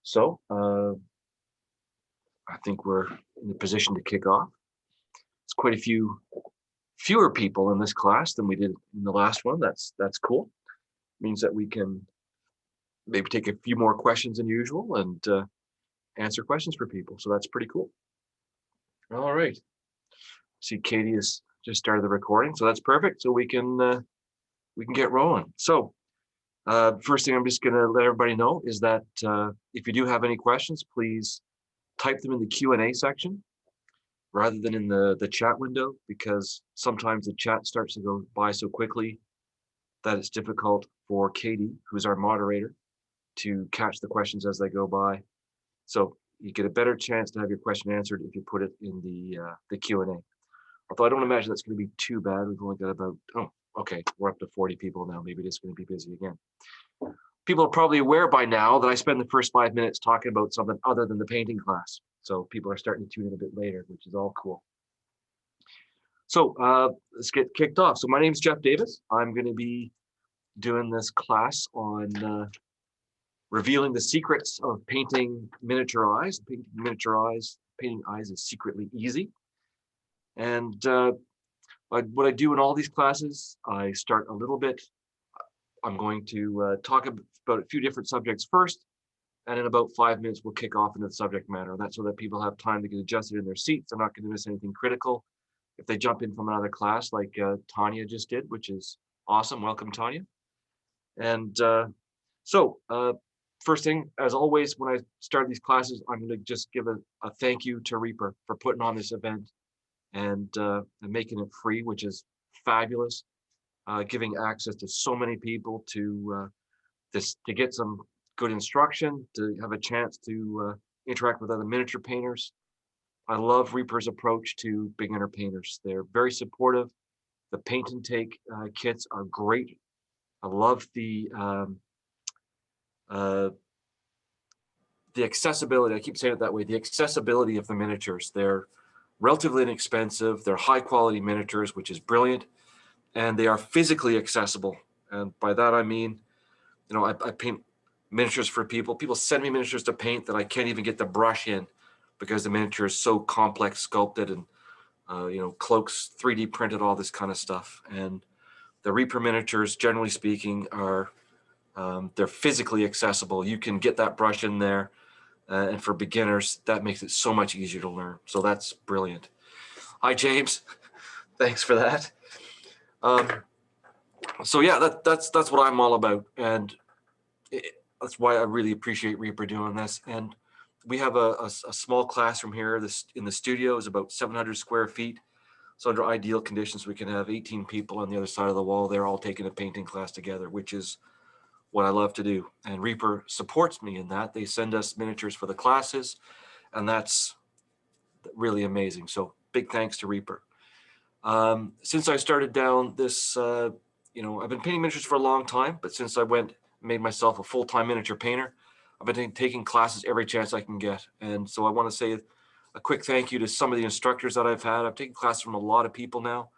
So I think we're in a position to kick off. It's quite a fewer people in this class than we did in the last one. That's cool. Means that we can maybe take a few more questions than usual and answer questions for people. So that's pretty cool. All right. See, Katie has just started the recording, so that's perfect. So we can get rolling. So first thing I'm just going to let everybody know is that if you do have any questions, please type them in the Q&A section rather than in the chat window, because sometimes the chat starts to go by so quickly that it's difficult for Katie, who's our moderator, to catch the questions as they go by. So you get a better chance to have your question answered if you put it in the Q&A. Although I don't imagine that's going to be too bad. We've only got about, oh, okay, we're up to 40 people now. Maybe it's going to be busy again. People are probably aware by now that I spend the first 5 minutes talking about something other than the painting class. So people are starting to tune in a bit later, which is all cool. So let's get kicked off. So my name is Geoff Davis. I'm going to be doing this class on revealing the secrets of painting miniature eyes. Painting eyes is secretly easy. And what I do in all these classes, I start a little bit. I'm going to talk about a few different subjects first, and in about 5 minutes, we'll kick off into the subject matter. That's so that people have time to get adjusted in their seats. They're not going to miss anything critical if they jump in from another class like Tanya just did, which is awesome. Welcome, Tanya. And so first thing, as always, when I start these classes, I'm going to just give a thank you to Reaper for putting on this event and making it free, which is fabulous. Giving access to so many people to get some good instruction, to have a chance to interact with other miniature painters. I love Reaper's approach to beginner painters. They're very supportive. The paint and take kits are great. I love the accessibility. I keep saying it that way. The accessibility of the miniatures. They're relatively inexpensive. They're high quality miniatures, which is brilliant. And they are physically accessible. And by that, I mean, you know, I paint miniatures for people. People send me miniatures to paint that I can't even get the brush in because the miniature is so complex, sculpted, and, you know, cloaks, 3D printed, all this kind of stuff. And the Reaper miniatures, generally speaking, are, they're physically accessible. You can get that brush in there. And for beginners, that makes it so much easier to learn. So that's brilliant. Hi, James. Thanks for that. So yeah, that's what I'm all about, and that's why I really appreciate Reaper doing this. And we have a small classroom here. This in the studio is about 700 square feet. So under ideal conditions, we can have 18 people on the other side of the wall. They're all taking a painting class together, which is what I love to do. And Reaper supports me in that. They send us miniatures for the classes, and that's really amazing. So big thanks to Reaper. Since I started down this, you know, I've been painting miniatures for a long time, but since I made myself a full-time miniature painter, I've been taking classes every chance I can get. And so I want to say a quick thank you to some of the instructors that I've had. I've taken classes from a lot of people now.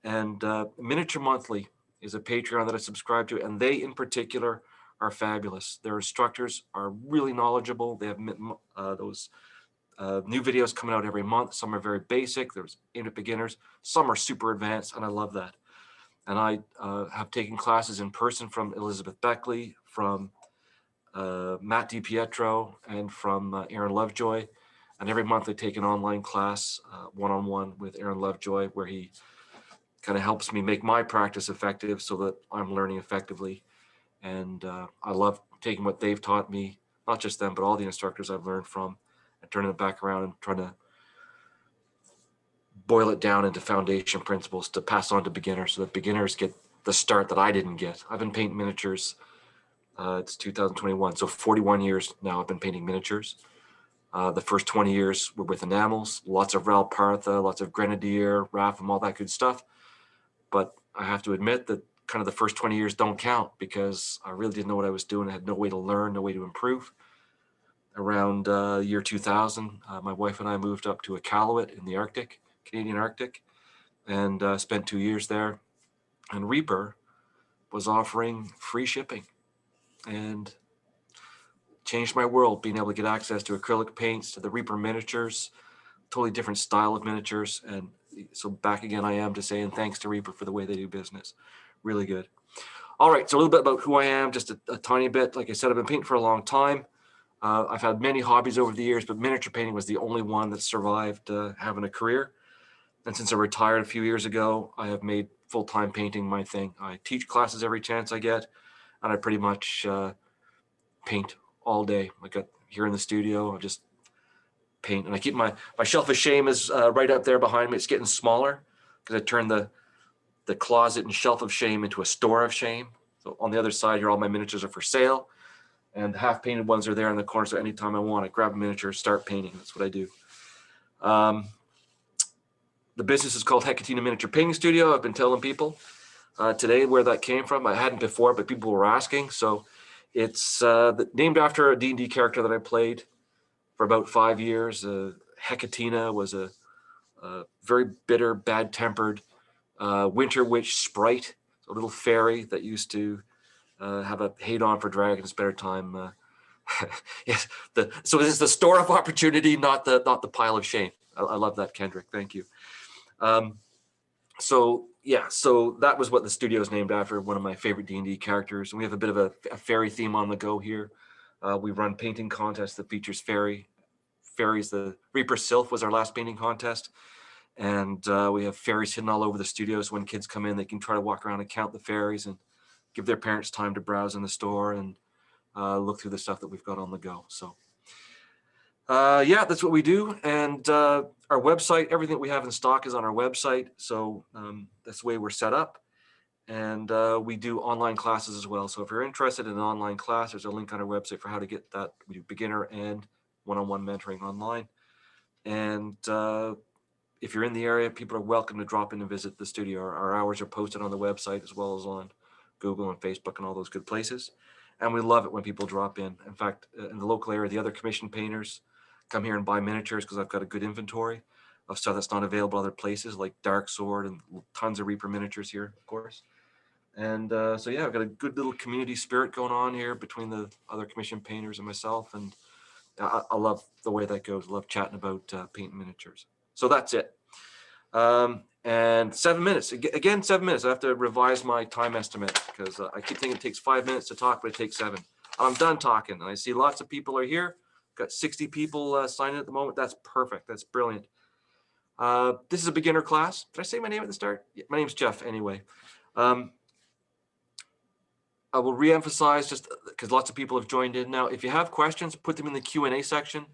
And Miniature Monthly is a Patreon that I subscribe to, and they in particular are fabulous. Their instructors are really knowledgeable. They have those new videos coming out every month. Some are very basic. There's aimed at beginners. Some are super advanced, and I love that. And I have taken classes in person from Elizabeth Beckley, from Matt DiPietro, and from Aaron Lovejoy. And every month I take an online class, one-on-one with Aaron Lovejoy, where he kind of helps me make my practice effective so that I'm learning effectively. And I love taking what they've taught me, not just them, but all the instructors I've learned from, and turning it back around and trying to boil it down into foundation principles to pass on to beginners so that beginners get the start that I didn't get. I've been painting miniatures. It's 2021, so 41 years now I've been painting miniatures. The first 20 years were with enamels, lots of Ral Partha, lots of Grenadier, Rapham, all that good stuff. But I have to admit that kind of the first 20 years don't count because I really didn't know what I was doing. I had no way to learn, no way to improve. Around year 2000, my wife and I moved up to Iqaluit in the Arctic, Canadian Arctic, and spent 2 years there. And Reaper was offering free shipping. And changed my world, being able to get access to acrylic paints, to the Reaper miniatures, totally different style of miniatures. And so back again, I am to saying thanks to Reaper for the way they do business. Really good. All right, so a little bit about who I am, just a tiny bit. Like I said, I've been painting for a long time. I've had many hobbies over the years, but miniature painting was the only one that survived having a career. And since I retired a few years ago, I have made full-time painting my thing. I teach classes every chance I get, and I pretty much paint all day. I got here in the studio, I just paint. And I keep my shelf of shame is right up there behind me. It's getting smaller because I turned the closet and shelf of shame into a store of shame. So on the other side here, all my miniatures are for sale. And the half-painted ones are there in the corner, so anytime I want, I grab a miniature, start painting. That's what I do. The business is called Hecatina Miniature Painting Studio. I've been telling people today where that came from. I hadn't before, but people were asking. So it's named after a D&D character that I played for about 5 years. Hecatina was a very bitter, bad-tempered winter witch sprite, a little fairy that used to have a hate on for dragons, spare time. Yes, so it's the store of opportunity, not the pile of shame. I love that, Kendrick. Thank you. So yeah, so that was what the studio is named after, one of my favorite D&D characters. And we have a bit of a fairy theme on the go here. We run painting contests that features fairies. The Reaper Sylph was our last painting contest. And we have fairies hidden all over the studio. So when kids come in, they can try to walk around and count the fairies and give their parents time to browse in the store and look through the stuff that we've got on the go. So yeah, that's what we do. And our website, everything we have in stock is on our website. So that's the way we're set up. And we do online classes as well. So if you're interested in an online class, there's a link on our website for how to get that. We do beginner and one-on-one mentoring online. And if you're in the area, people are welcome to drop in and visit the studio. Our hours are posted on the website as well as on Google and Facebook and all those good places. And we love it when people drop in. In fact, in the local area, the other commissioned painters come here and buy miniatures because I've got a good inventory of stuff that's not available other places, like Dark Sword and tons of Reaper miniatures here, of course. And so yeah, I've got a good little community spirit going on here between the other commissioned painters and myself. And I love the way that goes. I love chatting about painting miniatures. So that's it. And 7 minutes, again, 7 minutes. I have to revise my time estimate because I keep thinking it takes 5 minutes to talk, but it takes 7. I'm done talking. And I see lots of people are here. Got 60 people signed in at the moment. That's perfect. That's brilliant. This is a beginner class. Did I say my name at the start? Yeah, my name's Geoff anyway. I will re-emphasize just because lots of people have joined in now. If you have questions, put them in the Q&A section.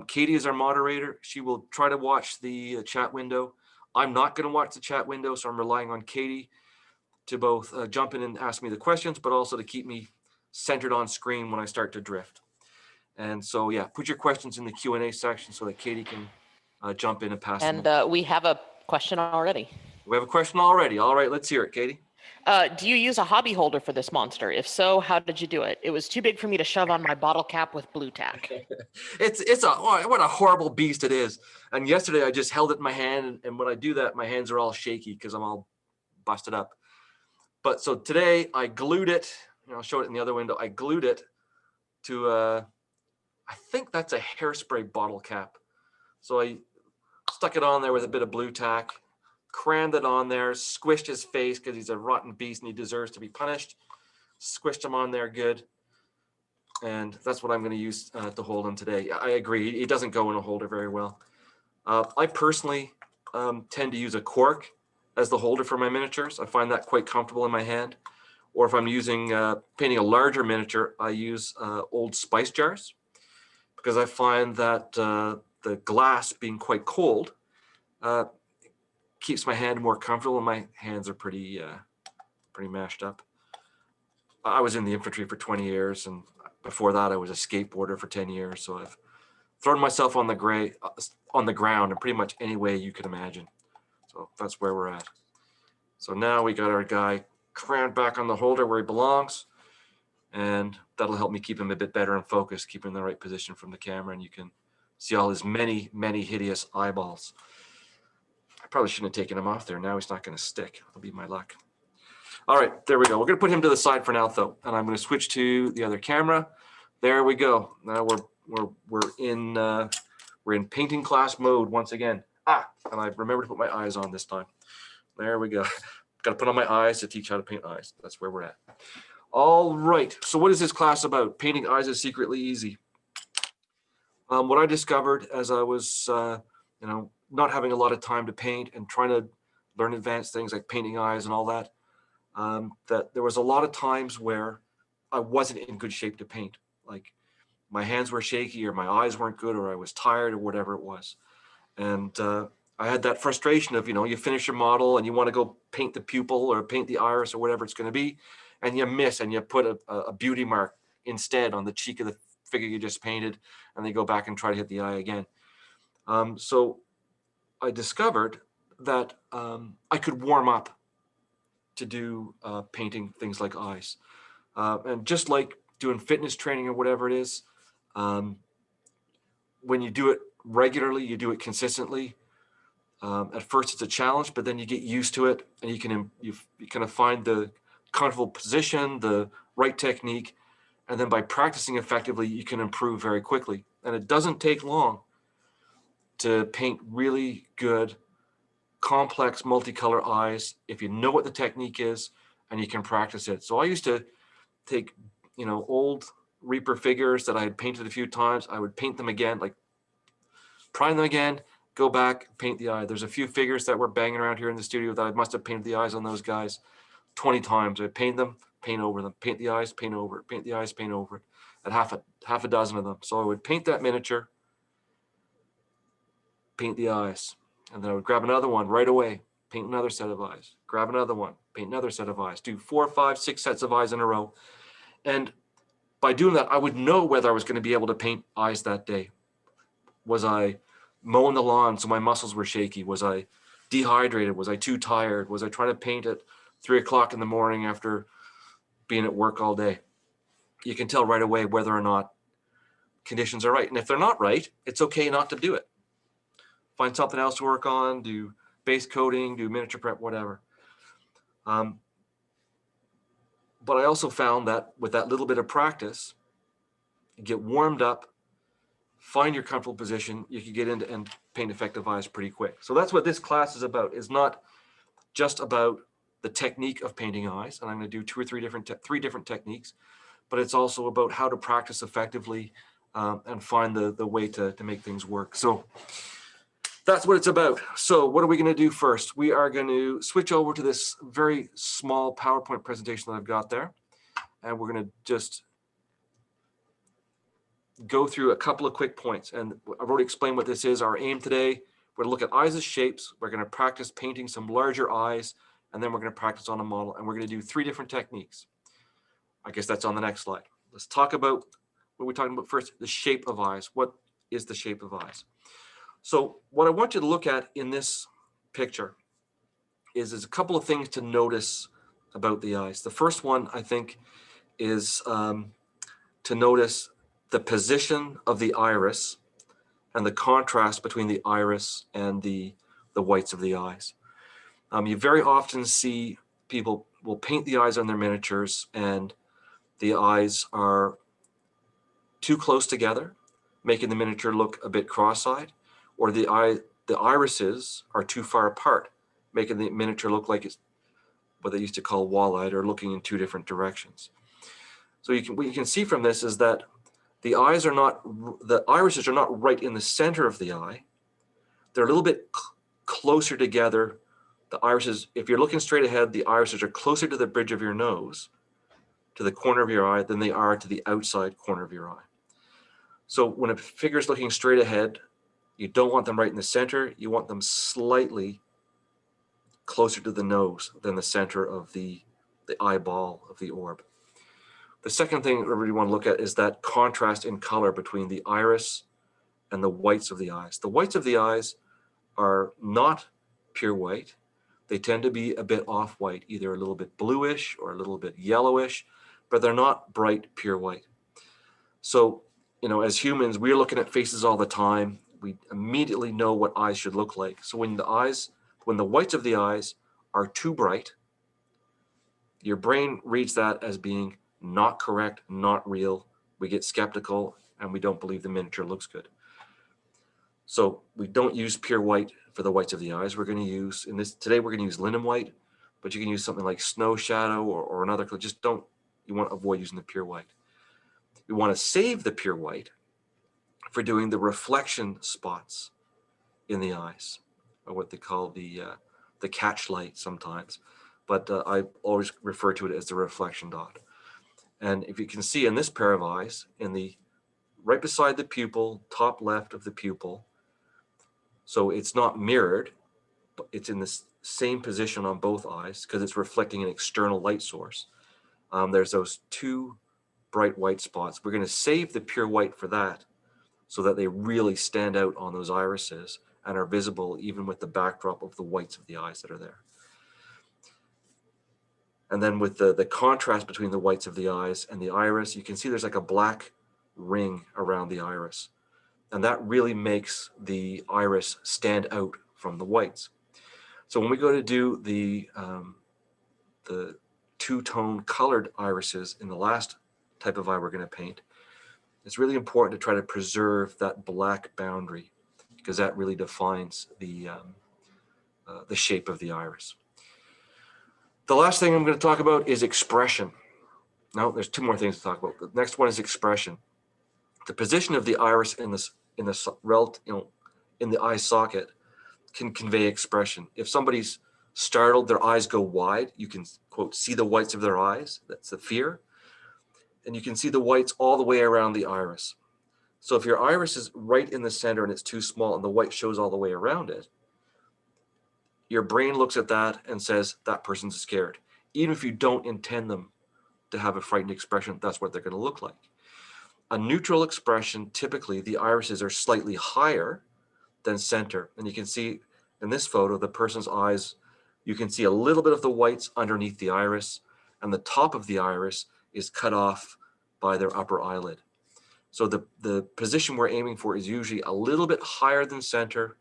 Katie is our moderator. She will try to watch the chat window. I'm not going to watch the chat window, so I'm relying on Katie to both jump in and ask me the questions, but also to keep me centered on screen when I start to drift. And so, yeah, put your questions in the Q&A section so that Katie can jump in and pass them. And we have a question already. We have a question already. All right, let's hear it, Katie. Do you use a hobby holder for this monster? If so, how did you do it? It was too big for me to shove on my bottle cap with blue tack. What a horrible beast it is. And yesterday I just held it in my hand, and when I do that, my hands are all shaky because I'm all busted up. But so today I glued it. I'll show it in the other window. I glued it to I think that's a hairspray bottle cap. So I stuck it on there with a bit of blue tack, crammed it on there, squished his face because he's a rotten beast and he deserves to be punished. Squished him on there good. And that's what I'm going to use to hold him today. I agree. He doesn't go in a holder very well. I personally tend to use a cork as the holder for my miniatures. I find that quite comfortable in my hand. Or if I'm using painting a larger miniature, I use old spice jars because I find that the glass being quite cold keeps my hand more comfortable, and my hands are pretty mashed up. I was in the infantry for 20 years, and before that I was a skateboarder for 10 years. So I've thrown myself on the ground in pretty much any way you could imagine. So that's where we're at. So now we got our guy crammed back on the holder where he belongs, and that'll help me keep him a bit better in focus, keep him in the right position from the camera, and you can see all his many, many hideous eyeballs. I probably shouldn't have taken him off there. Now he's not going to stick. It'll be my luck. All right, there we go. We're going to put him to the side for now, though, and I'm going to switch to the other camera There we go. Now we're in painting class mode once again. And I remember to put my eyes on this time. There we go. Got to put on my eyes to teach how to paint eyes. That's where we're at. All right. So what is this class about? Painting eyes is secretly easy. What I discovered as I was, not having a lot of time to paint and trying to learn advanced things like painting eyes and all that, that there was a lot of times where I wasn't in good shape to paint. Like my hands were shaky or my eyes weren't good or I was tired or whatever it was. And I had that frustration of, you finish your model and you want to go paint the pupil or paint the iris or whatever it's going to be, and you miss and you put a beauty mark instead on the cheek of the figure you just painted, and they go back and try to hit the eye again. So I discovered that I could warm up to do painting things like eyes. And just like doing fitness training or whatever it is, when you do it regularly, you do it consistently. At first it's a challenge, but then you get used to it and you kind of find the comfortable position, the right technique. And then by practicing effectively, you can improve very quickly. And it doesn't take long to paint really good, complex, multicolor eyes if you know what the technique is and you can practice it. So I used to take, old Reaper figures that I had painted a few times. I would paint them again, like prime them again, go back, paint the eye. There's a few figures that were banging around here in the studio that I must have painted the eyes on those guys 20 times. I paint them, paint over them, paint the eyes, paint over it, paint the eyes, paint over it, and half a dozen of them. So I would paint that miniature, paint the eyes, and then I would grab another one right away, paint another set of eyes, grab another one, paint another set of eyes, do 4, 5, 6 sets of eyes in a row. And by doing that, I would know whether I was going to be able to paint eyes that day. Was I mowing the lawn so my muscles were shaky? Was I dehydrated? Was I too tired? Was I trying to paint at 3 o'clock in the morning after being at work all day? You can tell right away whether or not conditions are right. And if they're not right, it's okay not to do it. Find something else to work on, do base coating, do miniature prep, whatever. But I also found that with that little bit of practice, you get warmed up, find your comfortable position, you can get into and paint effective eyes pretty quick. So that's what this class is about. It's not just about the technique of painting eyes, and I'm going to do 2 or 3 different techniques, but it's also about how to practice effectively and find the way to make things work. So that's what it's about. So what are we going to do first? We are going to switch over to this very small PowerPoint presentation that I've got there, and we're going to just go through a couple of quick points. And I've already explained what this is. Our aim today, we're going to look at eyes as shapes. We're going to practice painting some larger eyes, and then we're going to practice on a model, and we're going to do 3 different techniques. I guess that's on the next slide. Let's talk about what we're talking about first, the shape of eyes. What is the shape of eyes? So what I want you to look at in this picture is there's a couple of things to notice about the eyes. The first one, I think, is to notice the position of the iris and the contrast between the iris and the whites of the eyes. You very often see people will paint the eyes on their miniatures and the eyes are too close together, making the miniature look a bit cross-eyed, or the irises are too far apart, making the miniature look like it's what they used to call wall-eyed or looking in 2 different directions. So what you can see from this is that the irises are not right in the center of the eye. They're a little bit closer together. The irises, if you're looking straight ahead, the irises are closer to the bridge of your nose, to the corner of your eye, than they are to the outside corner of your eye. So when a figure's looking straight ahead, you don't want them right in the center. You want them slightly closer to the nose than the center of the eyeball of the orb. The second thing we really want to look at is that contrast in color between the iris and the whites of the eyes. The whites of the eyes are not pure white. They tend to be a bit off-white, either a little bit bluish or a little bit yellowish, but they're not bright, pure white. So, as humans, we're looking at faces all the time. We immediately know what eyes should look like. So when the whites of the eyes are too bright, your brain reads that as being not correct, not real. we get skeptical and we don't believe the miniature looks good. So we don't use pure white for the whites of the eyes. We're going to use, today we're going to use linen white, but you can use something like snow shadow or another color. Just don't, you want to avoid using the pure white. We want to save the pure white for doing the reflection spots in the eyes, or what they call the catch light sometimes. But I always refer to it as the reflection dot. And if you can see in this pair of eyes, right beside the pupil, top left of the pupil, so it's not mirrored, but it's in the same position on both eyes because it's reflecting an external light source. There's those two bright white spots. We're going to save the pure white for that so that they really stand out on those irises and are visible even with the backdrop of the whites of the eyes that are there. And then with the contrast between the whites of the eyes and the iris, you can see there's like a black ring around the iris. And that really makes the iris stand out from the whites. So when we go to do the two-tone colored irises in the last type of eye we're going to paint, it's really important to try to preserve that black boundary because that really defines the shape of the iris. The last thing I'm going to talk about is expression. Now, there's two more things to talk about. The next one is expression. The position of the iris in the eye socket can convey expression. If somebody's startled, their eyes go wide, you can, quote, see the whites of their eyes. That's the fear. And you can see the whites all the way around the iris. So if your iris is right in the center and it's too small and the white shows all the way around it, your brain looks at that and says, that person's scared. Even if you don't intend them to have a frightened expression, that's what they're going to look like. A neutral expression, typically the irises are slightly higher than center. And you can see in this photo, the person's eyes, you can see a little bit of the whites underneath the iris, and the top of the iris is cut off by their upper eyelid. So the position we're aiming for is usually a little bit higher than center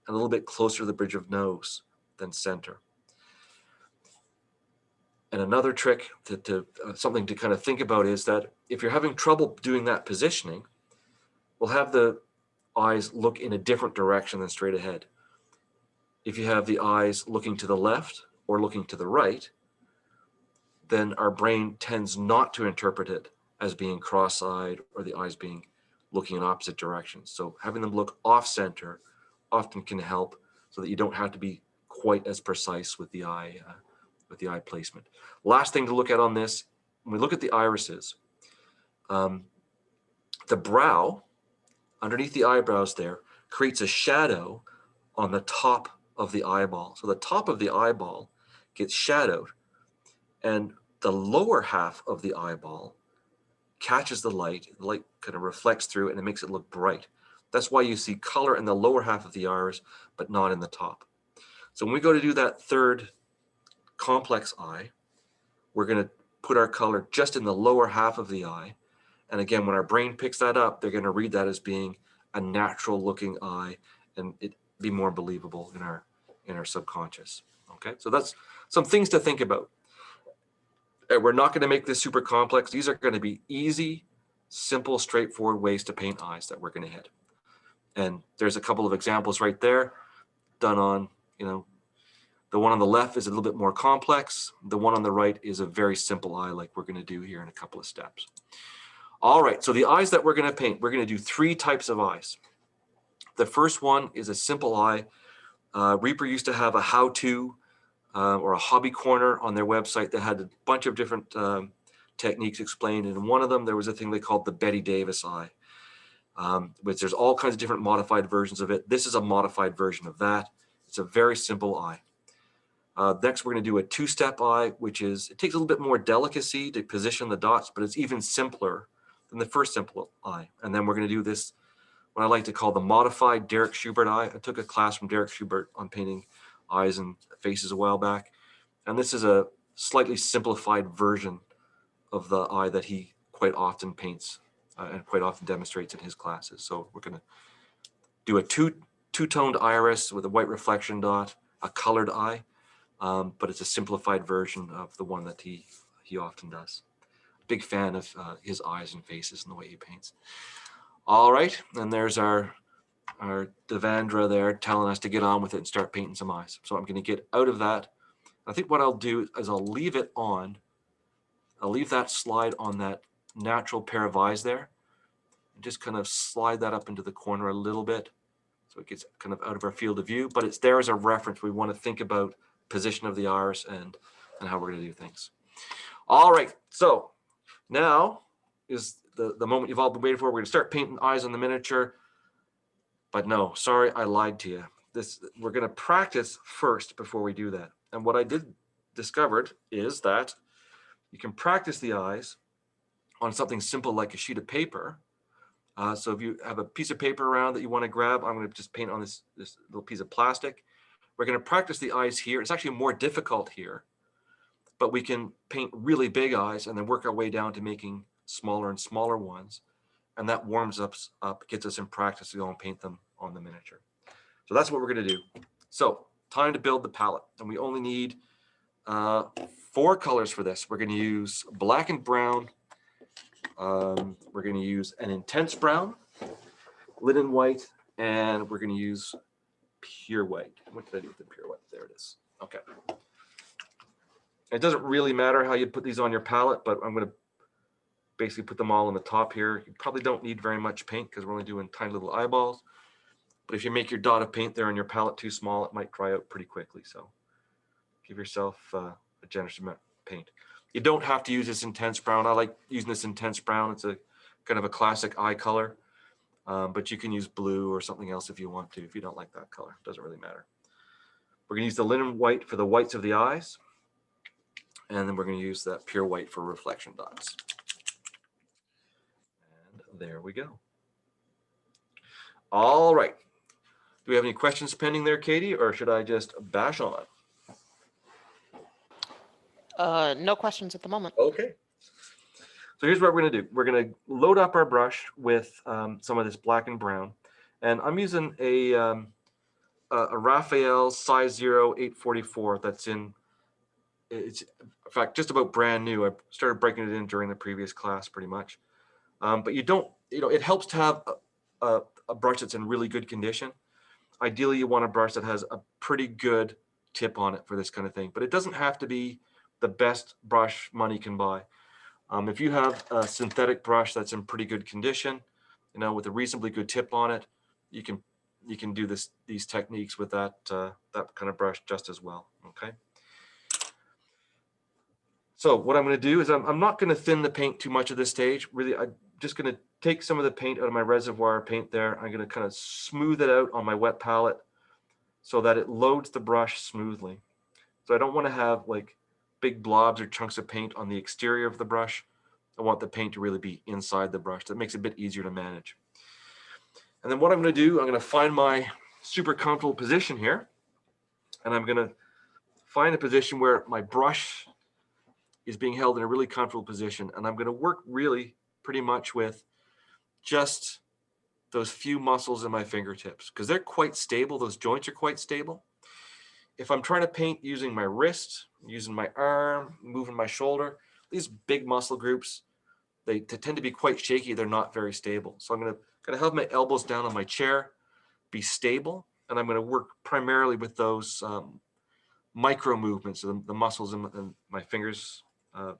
and a little bit closer to the bridge of nose than center. And another trick, something to kind of think about is that if you're having trouble doing that positioning, we'll have the eyes look in a different direction than straight ahead. If you have the eyes looking to the left or looking to the right, then our brain tends not to interpret it as being cross-eyed or the eyes being looking in opposite directions. So having them look off-center often can help so that you don't have to be quite as precise with the eye placement. Last thing to look at on this, when we look at the irises, the brow, underneath the eyebrows there, creates a shadow on the top of the eyeball. So the top of the eyeball gets shadowed, and the lower half of the eyeball catches the light kind of reflects through it and it makes it look bright. That's why you see color in the lower half of the iris, but not in the top. So when we go to do that third complex eye, we're going to put our color just in the lower half of the eye. And again, when our brain picks that up, they're going to read that as being a natural looking eye, and it be more believable in our subconscious. Okay, so that's some things to think about. We're not going to make this super complex. These are going to be easy, simple, straightforward ways to paint eyes that we're going to hit. And there's a couple of examples right there done on, the one on the left is a little bit more complex. The one on the right is a very simple eye like we're going to do here in a couple of steps. All right, so the eyes that we're going to paint, we're going to do three types of eyes. The first one is a simple eye. Reaper used to have a how-to or a hobby corner on their website that had a bunch of different techniques explained. And in one of them, there was a thing they called the Betty Davis eye, which there's all kinds of different modified versions of it. This is a modified version of that. It's a very simple eye. Next, we're going to do a two-step eye, which is, it takes a little bit more delicacy to position the dots, but it's even simpler than the first simple eye. And then we're going to do this, what I like to call the modified Derek Schubert eye. I took a class from Derek Schubert on painting eyes and faces a while back. And this is a slightly simplified version of the eye that he quite often paints and quite often demonstrates in his classes. So we're going to do a two-toned iris with a white reflection dot, a colored eye, but it's a simplified version of the one that he often does. big fan of his eyes and faces and the way he paints. All right, and there's our Devendra there telling us to get on with it and start painting some eyes. So I'm going to get out of that. I think what I'll do is I'll leave it on. I'll leave that slide on that natural pair of eyes there, and just kind of slide that up into the corner a little bit, so it gets kind of out of our field of view. But it's there as a reference. We want to think about position of the iris and how we're going to do things. All right, so now is the moment you've all been waiting for. We're going to start painting eyes on the miniature. But no, sorry, I lied to you. We're going to practice first before we do that. And what I discovered is that you can practice the eyes on something simple like a sheet of paper. So if you have a piece of paper around that you want to grab, I'm going to just paint on this little piece of plastic. We're going to practice the eyes here. It's actually more difficult here, but we can paint really big eyes and then work our way down to making smaller and smaller ones. And that warms us up, gets us in practice to go and paint them on the miniature. So that's what we're going to do. So time to build the palette. And we only need 4 colors for this. We're going to use black and brown. We're going to use an intense brown, linen white, and we're going to use pure white. What did I do with the pure white? There it is. Okay. It doesn't really matter how you put these on your palette, but I'm going to basically put them all on the top here. You probably don't need very much paint because we're only doing tiny little eyeballs. But if you make your dot of paint there on your palette too small, it might dry out pretty quickly. So give yourself a generous amount of paint. You don't have to use this intense brown. I like using this intense brown. It's a kind of a classic eye color, but you can use blue or something else if you want to. If you don't like that color, it doesn't really matter. We're going to use the linen white for the whites of the eyes. And then we're going to use that pure white for reflection dots. And there we go. All right. Do we have any questions pending there, Katie, or should I just bash on? No questions at the moment. Okay. So here's what we're going to do. We're going to load up our brush with some of this black and brown. And I'm using a Raphael size 0 844 that's it's in fact just about brand new. I started breaking it in during the previous class pretty much. But it helps to have a brush that's in really good condition. Ideally, you want a brush that has a pretty good tip on it for this kind of thing, but it doesn't have to be the best brush money can buy. If you have a synthetic brush that's in pretty good condition, with a reasonably good tip on it, you can do these techniques with that kind of brush just as well. Okay. So what I'm going to do is I'm not going to thin the paint too much at this stage. Really, I'm just going to take some of the paint out of my reservoir paint there. I'm going to kind of smooth it out on my wet palette so that it loads the brush smoothly. So I don't want to have like big blobs or chunks of paint on the exterior of the brush. I want the paint to really be inside the brush. That makes it a bit easier to manage. And then what I'm going to do, I'm going to find my super comfortable position here. And I'm going to find a position where my brush is being held in a really comfortable position. And I'm going to work really pretty much with just those few muscles in my fingertips because they're quite stable. Those joints are quite stable. If I'm trying to paint using my wrist, using my arm, moving my shoulder, these big muscle groups, they tend to be quite shaky. They're not very stable. So I'm going to have my elbows down on my chair, be stable, and I'm going to work primarily with those micro movements of the muscles in my fingers,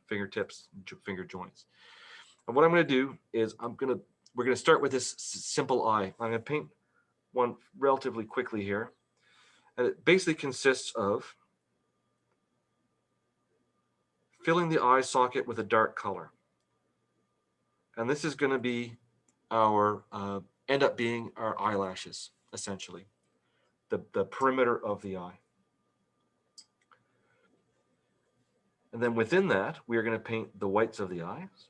fingertips, finger joints. And what I'm going to do is we're going to start with this simple eye. I'm going to paint one relatively quickly here. And it basically consists of filling the eye socket with a dark color. And this is going to be end up being our eyelashes, essentially, the perimeter of the eye. And then within that, we are going to paint the whites of the eyes.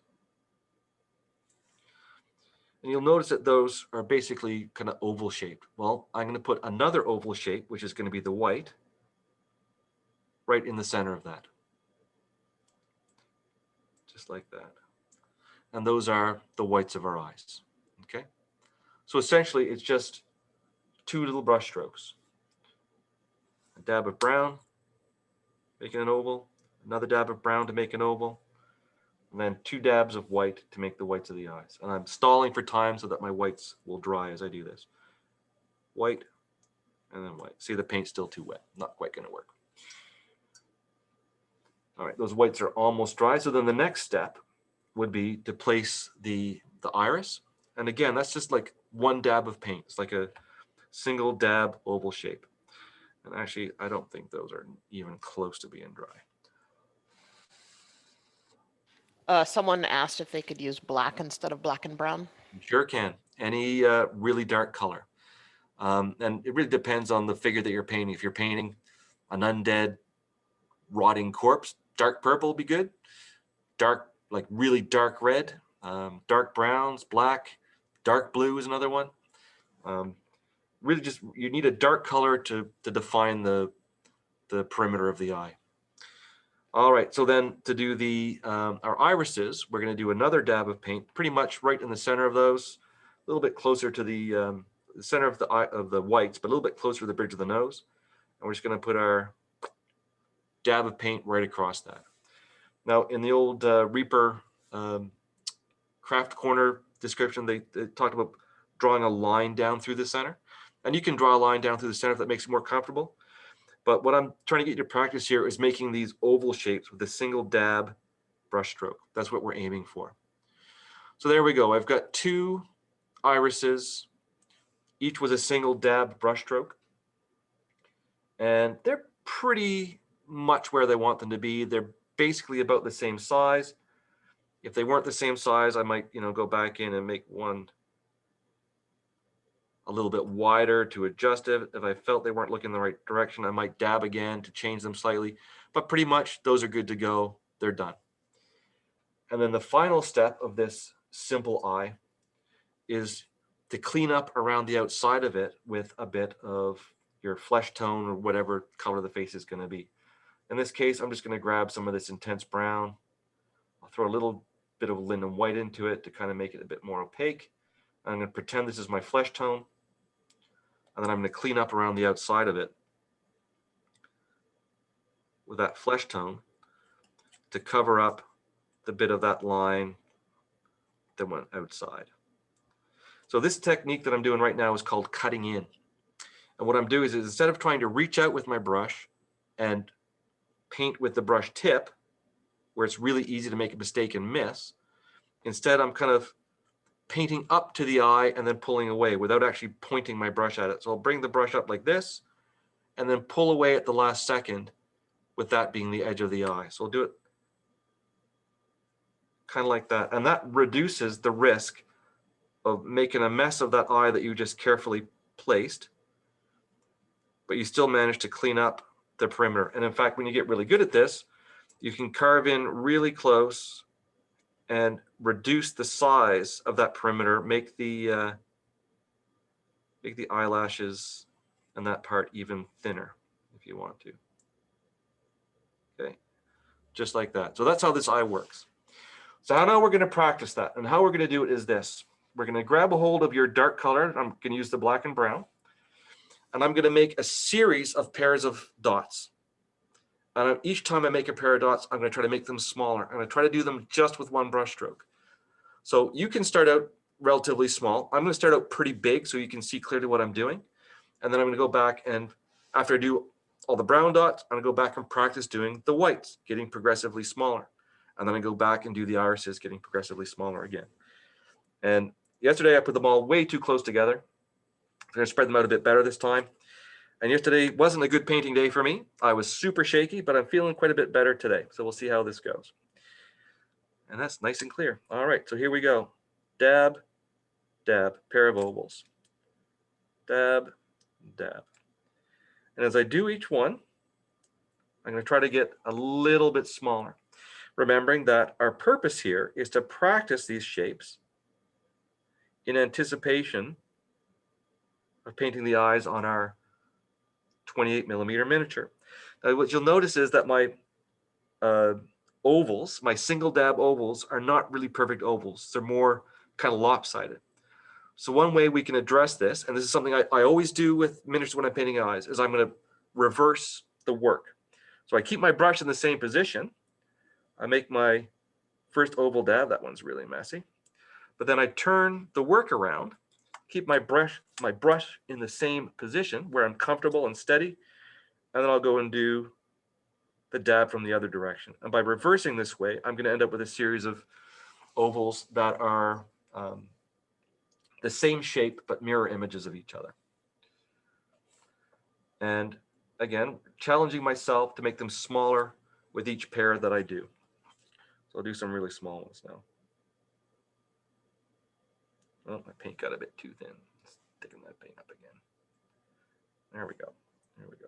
And you'll notice that those are basically kind of oval shaped. Well, I'm going to put another oval shape, which is going to be the white, right in the center of that. Just like that. And those are the whites of our eyes. Okay. So essentially, it's just 2 little brush strokes. A dab of brown, making an oval. Another dab of brown to make an oval. and then 2 dabs of white to make the whites of the eyes. And I'm stalling for time so that my whites will dry as I do this. White, and then white. See, the paint's still too wet. Not quite going to work. All right, those whites are almost dry. So then the next step would be to place the iris. And again, that's just like 1 dab of paint. It's like a single dab oval shape. And actually, I don't think those are even close to being dry. Someone asked if they could use black instead of black and brown. You sure can. Any really dark color. And it really depends on the figure that you're painting. If you're painting an undead, rotting corpse, dark purple would be good. Dark, like really dark red, dark browns, black, dark blue is another one. Really just, you need a dark color to define the perimeter of the eye. All right, so then to do the our irises, we're going to do another dab of paint, pretty much right in the center of those, a little bit closer to the center of the eye of the whites, but a little bit closer to the bridge of the nose. And we're just going to put our dab of paint right across that. Now, in the old Reaper craft corner description, they talked about drawing a line down through the center, and you can draw a line down through the center if that makes it more comfortable. But what I'm trying to get you to practice here is making these oval shapes with a single dab brush stroke. That's what we're aiming for. So there we go. I've got 2 irises, each with a single dab brush stroke. And they're pretty much where they want them to be. They're basically about the same size. If they weren't the same size, I might, go back in and make one a little bit wider to adjust it. If I felt they weren't looking in the right direction, I might dab again to change them slightly, but pretty much those are good to go. They're done. And then the final step of this simple eye is to clean up around the outside of it with a bit of your flesh tone or whatever color the face is going to be. In this case, I'm just going to grab some of this intense brown. I'll throw a little bit of linden white into it to kind of make it a bit more opaque. I'm going to pretend this is my flesh tone. And then I'm going to clean up around the outside of it with that flesh tone to cover up the bit of that line that went outside. So this technique that I'm doing right now is called cutting in. And what I'm doing is instead of trying to reach out with my brush and paint with the brush tip, where it's really easy to make a mistake and miss, instead I'm kind of painting up to the eye and then pulling away without actually pointing my brush at it. So I'll bring the brush up like this and then pull away at the last second, with that being the edge of the eye. So I'll do it kind of like that. And that reduces the risk of making a mess of that eye that you just carefully placed, but you still manage to clean up the perimeter. And in fact, when you get really good at this, you can carve in really close and reduce the size of that perimeter, make the eyelashes and that part even thinner if you want to. Okay, just like that. So that's how this eye works. So now we're going to practice that, and how we're going to do it is this. We're going to grab a hold of your dark color. I'm going to use the black and brown, and I'm going to make a series of pairs of dots. And each time I make a pair of dots, I'm going to try to make them smaller. I'm going to try to do them just with 1 brush stroke. So you can start out relatively small. I'm going to start out pretty big so you can see clearly what I'm doing. And then I'm going to go back, and after I do all the brown dots, I'm going to go back and practice doing the whites, getting progressively smaller. And then I go back and do the irises, getting progressively smaller again. And yesterday I put them all way too close together. I'm going to spread them out a bit better this time. And yesterday wasn't a good painting day for me. I was super shaky, but I'm feeling quite a bit better today. So we'll see how this goes. And that's nice and clear. All right, so here we go. Dab, dab, pair of ovals. Dab, dab. And as I do each one, I'm going to try to get a little bit smaller. Remembering that our purpose here is to practice these shapes in anticipation of painting the eyes on our 28mm miniature. Now, what you'll notice is that my ovals, my single dab ovals, are not really perfect ovals. They're more kind of lopsided. So one way we can address this, and this is something I always do with miniatures when I'm painting eyes, is I'm going to reverse the work. So I keep my brush in the same position. I make my first oval dab, that one's really messy. But then I turn the work around, keep my brush in the same position where I'm comfortable and steady, and then I'll go and do the dab from the other direction. And by reversing this way, I'm going to end up with a series of ovals that are the same shape but mirror images of each other. And again, challenging myself to make them smaller with each pair that I do. So I'll do some really small ones now. Oh, my paint got a bit too thin. Sticking that paint up again. There we go. There we go.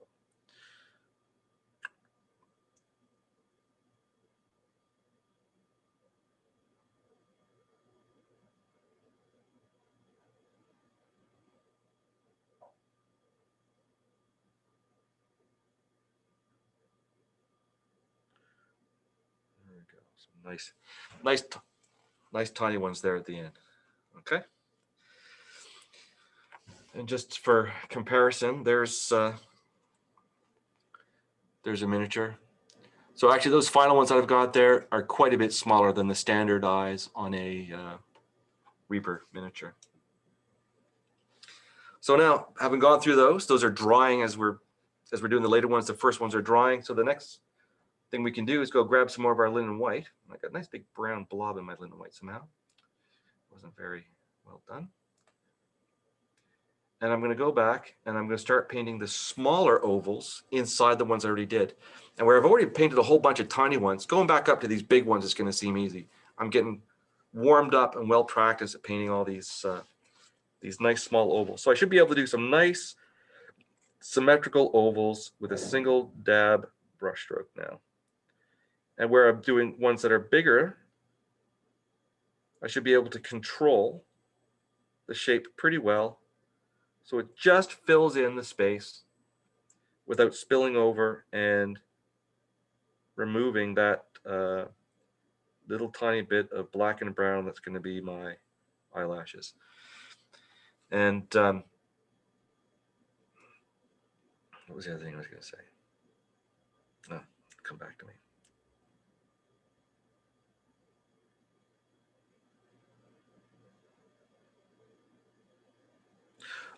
There we go. Some nice tiny ones there at the end. Okay. And just for comparison, there's a miniature. So actually those final ones that I've got there are quite a bit smaller than the standard eyes on a Reaper miniature. So now, having gone through those are drying as we're doing the later ones. The first ones are drying. So the next thing we can do is go grab some more of our linen white. I got a nice big brown blob in my linen white somehow. Wasn't very well done. And I'm going to go back and I'm going to start painting the smaller ovals inside the ones I already did. And where I've already painted a whole bunch of tiny ones, going back up to these big ones is going to seem easy. I'm getting warmed up and well practiced at painting all these nice small ovals. So I should be able to do some nice symmetrical ovals with a single dab brush stroke now. And where I'm doing ones that are bigger, I should be able to control the shape pretty well. So it just fills in the space without spilling over and removing that little tiny bit of black and brown that's going to be my eyelashes. And what was the other thing I was going to say? Oh, come back to me.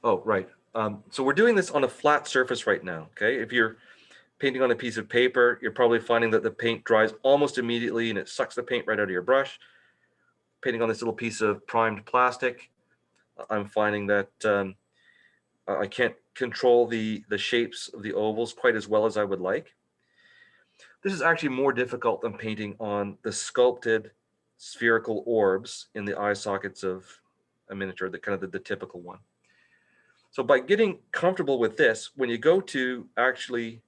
Oh, right. So we're doing this on a flat surface right now, okay? If you're painting on a piece of paper, you're probably finding that the paint dries almost immediately and it sucks the paint right out of your brush. Painting on this little piece of primed plastic, I'm finding that I can't control the shapes of the ovals quite as well as I would like. This is actually more difficult than painting on the sculpted spherical orbs in the eye sockets of a miniature, the typical one. So by getting comfortable with this, when you go to actually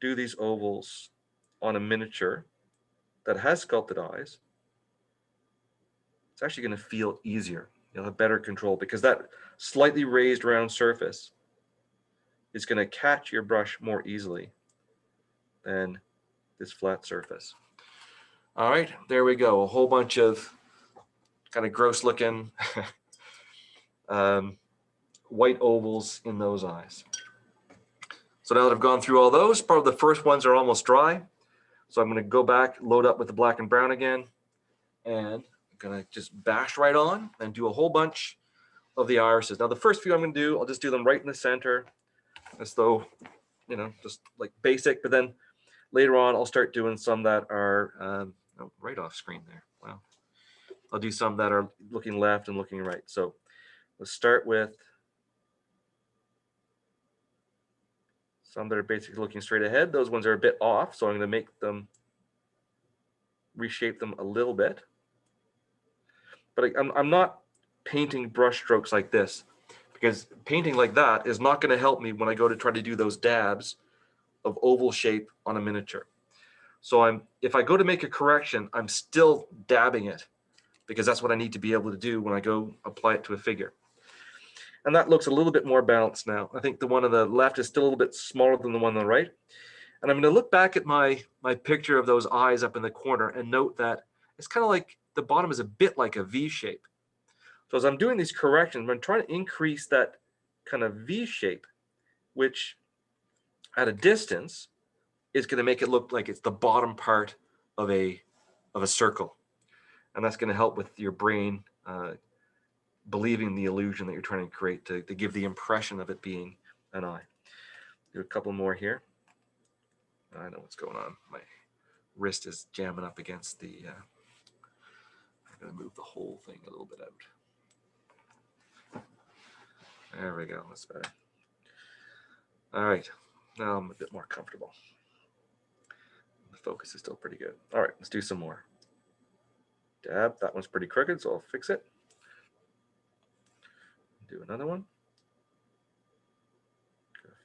do these ovals on a miniature that has sculpted eyes, it's actually going to feel easier. You'll have better control because that slightly raised round surface is going to catch your brush more easily than this flat surface. All right, there we go. A whole bunch of kind of gross looking white ovals in those eyes. So now that I've gone through all those, probably the first ones are almost dry. So I'm going to go back, load up with the black and brown again, and I'm going to just bash right on and do a whole bunch of the irises. Now the first few I'm going to do, I'll just do them right in the center as though, just like basic, but then later on I'll start doing some that are right off screen there. Wow. I'll do some that are looking left and looking right. So let's start with some that are basically looking straight ahead. Those ones are a bit off, so I'm going to reshape them a little bit. But I'm not painting brush strokes like this because painting like that is not going to help me when I go to try to do those dabs of oval shape on a miniature. So if I go to make a correction, I'm still dabbing it because that's what I need to be able to do when I go apply it to a figure. And that looks a little bit more balanced now. I think the one on the left is still a little bit smaller than the one on the right. And I'm going to look back at my picture of those eyes up in the corner and note that it's kind of like the bottom is a bit like a V shape. So as I'm doing these corrections, I'm trying to increase that kind of V shape, which at a distance is going to make it look like it's the bottom part of a a circle. And that's going to help with your brain believing the illusion that you're trying to create to give the impression of it being an eye. Do a couple more here. I know what's going on. My wrist is jamming up against the, I'm going to move the whole thing a little bit out. There we go, that's better. All right, now I'm a bit more comfortable. The focus is still pretty good. All right, let's do some more. Dab, that one's pretty crooked, so I'll fix it. Do another one.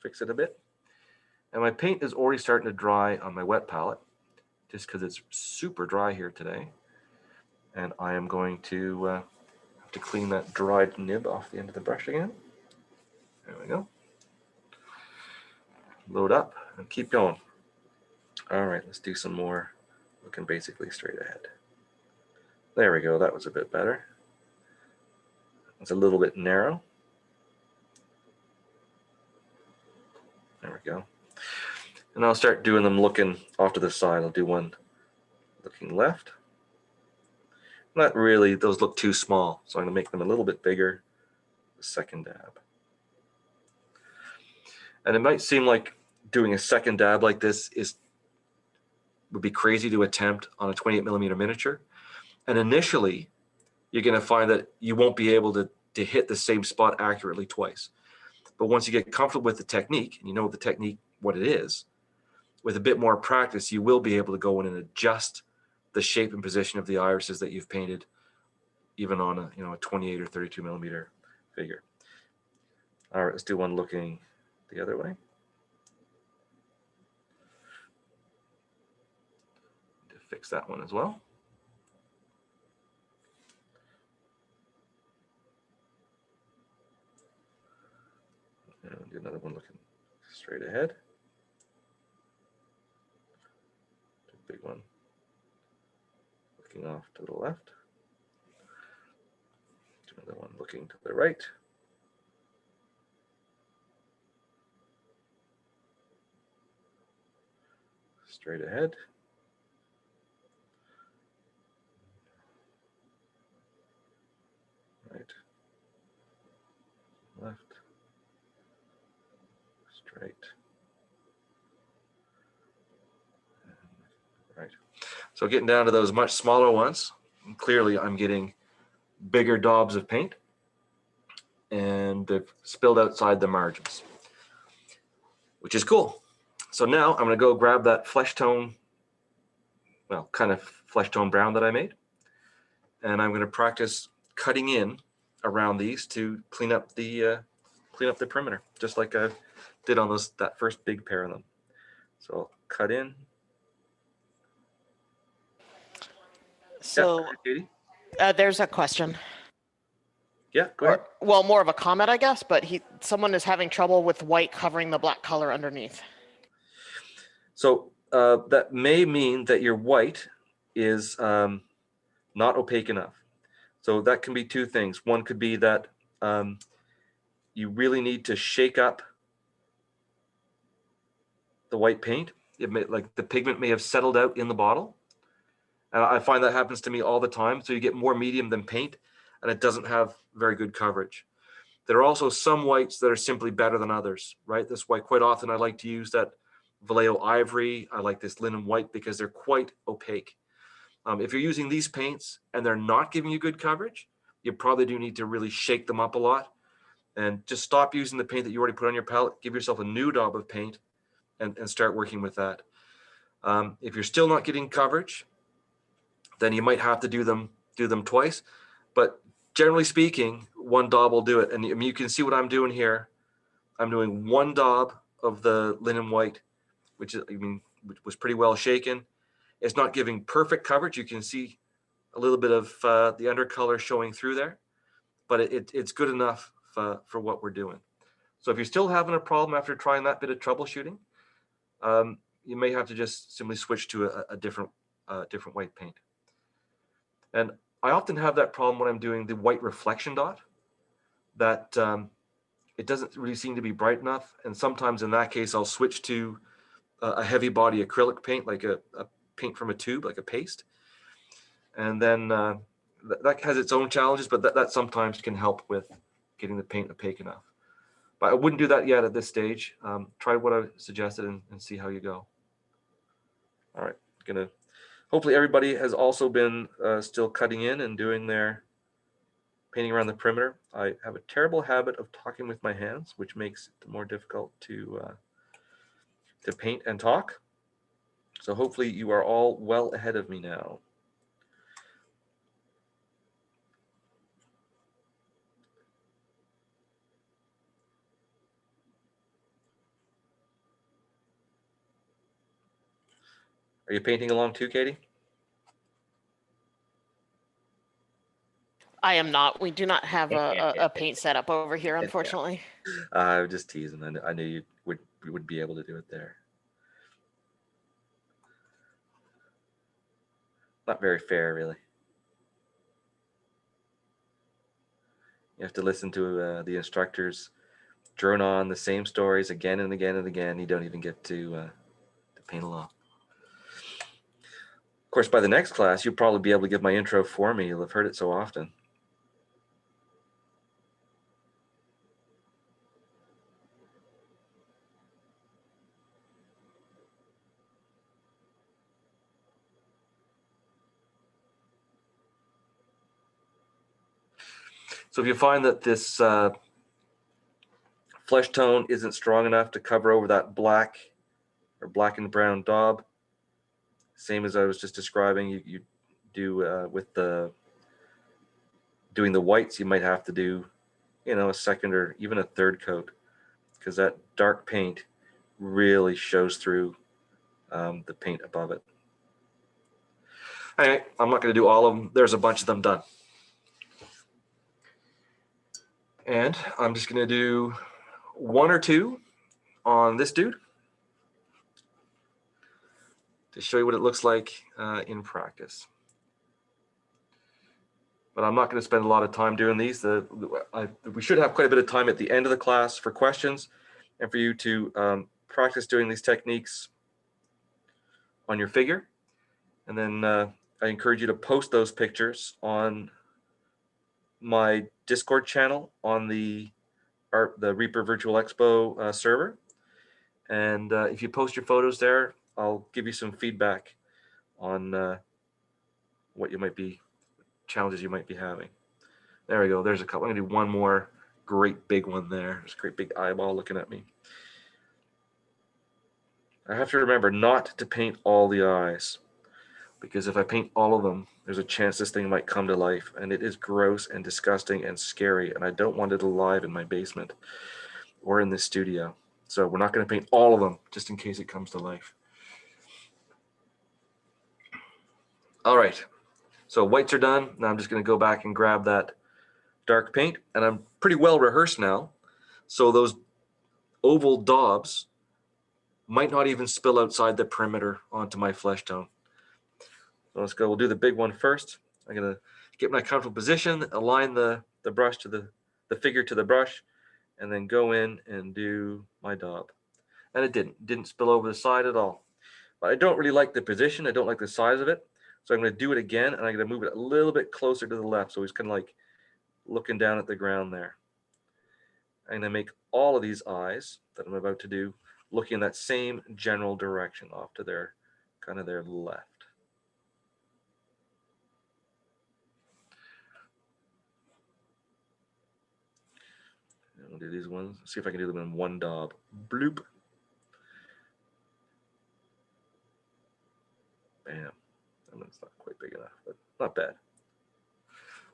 Fix it a bit. And my paint is already starting to dry on my wet palette, just because it's super dry here today. And I am going to have to clean that dried nib off the end of the brush again. There we go. Load up and keep going. All right, let's do some more looking basically straight ahead. There we go, that was a bit better. It's a little bit narrow. There we go. And I'll start doing them looking off to the side. I'll do one looking left. Not really, those look too small, so I'm going to make them a little bit bigger. The second dab. And it might seem like doing a second dab like this would be crazy to attempt on a 28mm miniature. And initially, you're going to find that you won't be able to hit the same spot accurately twice. But once you get comfortable with the technique, and you know the technique, what it is, with a bit more practice, you will be able to go in and adjust the shape and position of the irises that you've painted, even on a 28 or 32mm figure. All right, let's do one looking the other way. To fix that one as well. And we'll do another one looking straight ahead. Big one looking off to the left. Another one looking to the right. Straight ahead. Right. Left. Straight. Right. So getting down to those much smaller ones, clearly I'm getting bigger daubs of paint and they've spilled outside the margins, which is cool. So now I'm going to go grab that flesh tone, well, kind of flesh tone brown that I made, and I'm going to practice cutting in around these to clean up the perimeter, just like I did on that first big pair of them. So I'll cut in. So there's a question. Yeah, go ahead. Well, more of a comment, I guess, but someone is having trouble with white covering the black color underneath. So that may mean that your white is not opaque enough. So that can be two things. One could be that you really need to shake up the white paint. Like the pigment may have settled out in the bottle. And I find that happens to me all the time. So you get more medium than paint and it doesn't have very good coverage. There are also some whites that are simply better than others, right? That's why quite often I like to use that Vallejo Ivory. I like this Linen White because they're quite opaque. If you're using these paints and they're not giving you good coverage, you probably do need to really shake them up a lot and just stop using the paint that you already put on your palette. Give yourself a new daub of paint and start working with that. If you're still not getting coverage, then you might have to do them twice. But generally speaking, one daub will do it. And you can see what I'm doing here. I'm doing one daub of the Linen White, which was pretty well shaken. It's not giving perfect coverage. You can see a little bit of the undercolor showing through there, but it's good enough for what we're doing. So if you're still having a problem after trying that bit of troubleshooting, you may have to just simply switch to a different white paint. And I often have that problem when I'm doing the white reflection dot, that it doesn't really seem to be bright enough. And sometimes in that case, I'll switch to a heavy body acrylic paint, like a paint from a tube, like a paste. And then that has its own challenges, but that sometimes can help with getting the paint opaque enough. But I wouldn't do that yet at this stage. Try what I suggested and see how you go. All right, hopefully everybody has also been still cutting in and doing their painting around the perimeter. I have a terrible habit of talking with my hands, which makes it more difficult to paint and talk. So hopefully you are all well ahead of me now. Are you painting along too, Katie? I am not. We do not have a paint setup over here, unfortunately. I was just teasing. I knew you would be able to do it there. Not very fair, really. You have to listen to the instructors drone on the same stories again and again and again. You don't even get to paint along. Of course, by the next class, you'll probably be able to give my intro for me. You'll have heard it so often. So if you find that this flesh tone isn't strong enough to cover over that black or black and brown daub, same as I was just describing, you do with doing the whites, you might have to do, a second or even a third coat, because that dark paint really shows through the paint above it. Anyway, I'm not going to do all of them. There's a bunch of them done. And I'm just going to do one or two on this dude to show you what it looks like in practice. But I'm not going to spend a lot of time doing these. We should have quite a bit of time at the end of the class for questions and for you to practice doing these techniques on your figure. And then I encourage you to post those pictures on my Discord channel on the Reaper Virtual Expo server. And if you post your photos there, I'll give you some feedback on what challenges you might be having. There we go. There's a couple. I'm gonna do one more great big one there. There's a great big eyeball looking at me. I have to remember not to paint all the eyes, because if I paint all of them, there's a chance this thing might come to life, and it is gross and disgusting and scary, and I don't want it alive in my basement or in this studio. So we're not going to paint all of them just in case it comes to life. All right, so whites are done. Now I'm just going to go back and grab that dark paint, and I'm pretty well rehearsed now. So those oval daubs might not even spill outside the perimeter onto my flesh tone. So let's go. We'll do the big one first. I'm going to get my comfortable position, align the brush to the figure to the brush, and then go in and do my daub. And it didn't spill over the side at all. But I don't really like the position. I don't like the size of it. So I'm going to do it again, and I'm going to move it a little bit closer to the left. So he's kind of like looking down at the ground there. I'm going to make all of these eyes that I'm about to do looking in that same general direction off to their left. I'll do these ones. See if I can do them in one daub. Bloop. Bam. And it's not quite big enough, but not bad.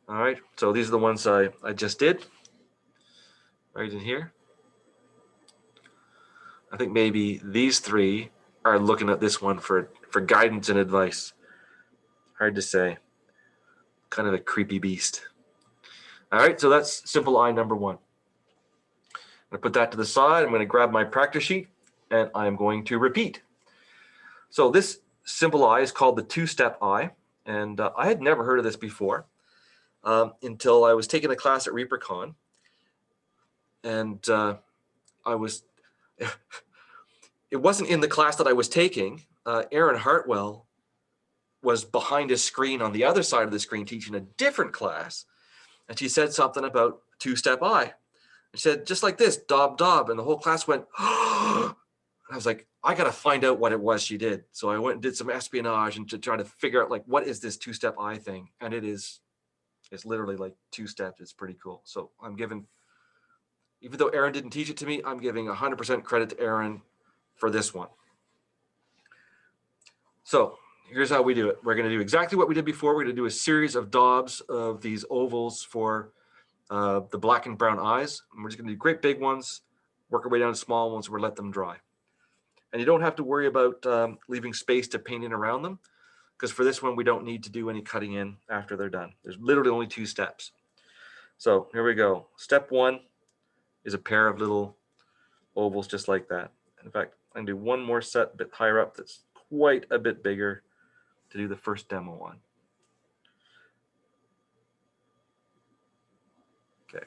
All right, so these are the ones I just did right in here. I think maybe these three are looking at this one for guidance and advice. Hard to say. Kind of a creepy beast. All right, so that's simple eye number one. I'm going to put that to the side. I'm going to grab my practice sheet, and I'm going to repeat. So this simple eye is called the two-step eye, and I had never heard of this before until I was taking a class at ReaperCon, and it wasn't in the class that I was taking. Aaron Hartwell was behind a screen on the other side of the screen teaching a different class, and she said something about two-step eye. She said, just like this, dob, dob, and the whole class went, I was like, I got to find out what it was she did. So I went and did some espionage and to try to figure out, like, what is this two-step eye thing? And it's literally like two steps. It's pretty cool. So I'm giving, even though Aaron didn't teach it to me, I'm giving 100% credit to Aaron for this one. So here's how we do it. We're going to do exactly what we did before. We're going to do a series of daubs of these ovals for the black and brown eyes. And we're just going to do great big ones, work our way down to small ones, we'll let them dry. And you don't have to worry about leaving space to paint in around them, because for this one, we don't need to do any cutting in after they're done. There's literally only 2 steps. So here we go. Step 1 is a pair of little ovals just like that. In fact, I'm going to do one more set a bit higher up that's quite a bit bigger to do the first demo on. Okay.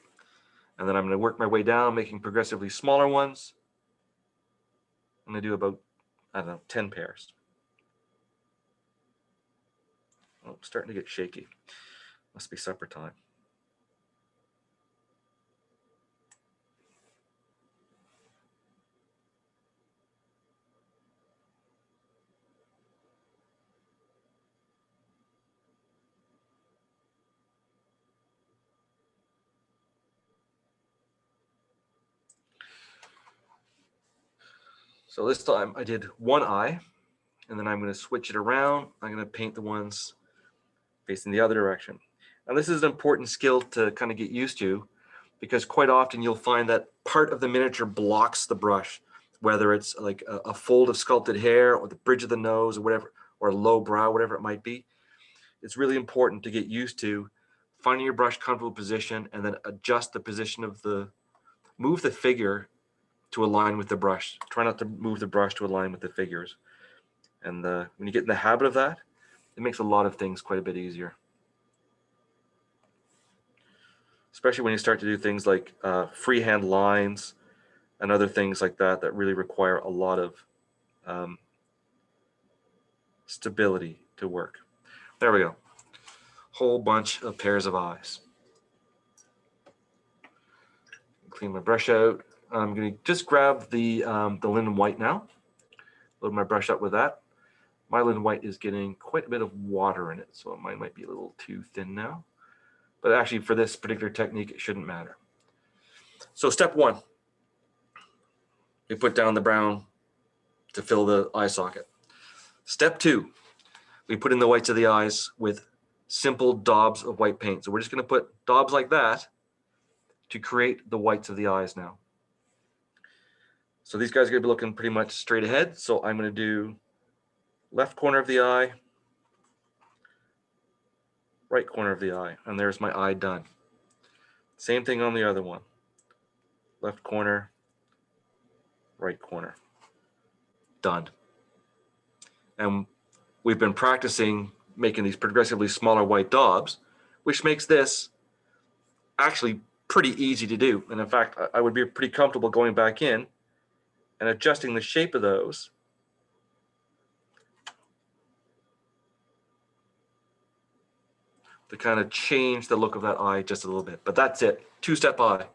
And then I'm going to work my way down, making progressively smaller ones. I'm going to do about, I don't know, 10 pairs. Oh, it's starting to get shaky. Must be supper time. So this time I did one eye, and then I'm going to switch it around. I'm going to paint the ones facing the other direction. And this is an important skill to kind of get used to, because quite often you'll find that part of the miniature blocks the brush, whether it's like a fold of sculpted hair or the bridge of the nose or whatever, or a low brow, whatever it might be. It's really important to get used to finding your brush comfortable position and then adjust the position of move the figure to align with the brush. Try not to move the brush to align with the figures. And when you get in the habit of that, it makes a lot of things quite a bit easier. Especially when you start to do things like freehand lines and other things like that that really require a lot of stability to work. There we go. Whole bunch of pairs of eyes. Clean my brush out. I'm going to just grab the linen white now. Load my brush up with that. My linen white is getting quite a bit of water in it, so mine might be a little too thin now. But actually, for this particular technique, it shouldn't matter. So step 1, we put down the brown to fill the eye socket. Step 2, we put in the whites of the eyes with simple daubs of white paint. So we're just going to put daubs like that to create the whites of the eyes now. So these guys are going to be looking pretty much straight ahead. So I'm going to do left corner of the eye, right corner of the eye, and there's my eye done. Same thing on the other one. Left corner, right corner. Done. And we've been practicing making these progressively smaller white daubs, which makes this actually pretty easy to do. And in fact, I would be pretty comfortable going back in and adjusting the shape of those to kind of change the look of that eye just a little bit. But that's it. 2-step eye.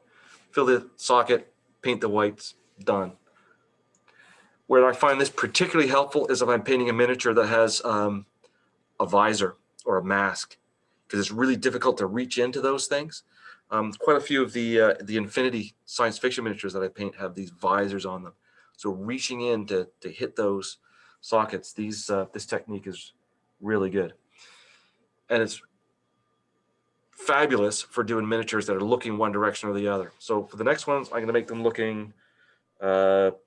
Fill the socket, paint the whites, done. Where I find this particularly helpful is if I'm painting a miniature that has a visor or a mask, because it's really difficult to reach into those things. Quite a few of the Infinity science fiction miniatures that I paint have these visors on them. So reaching in to hit those sockets, this technique is really good. And it's fabulous for doing miniatures that are looking one direction or the other. So for the next ones, I'm going to make them looking, what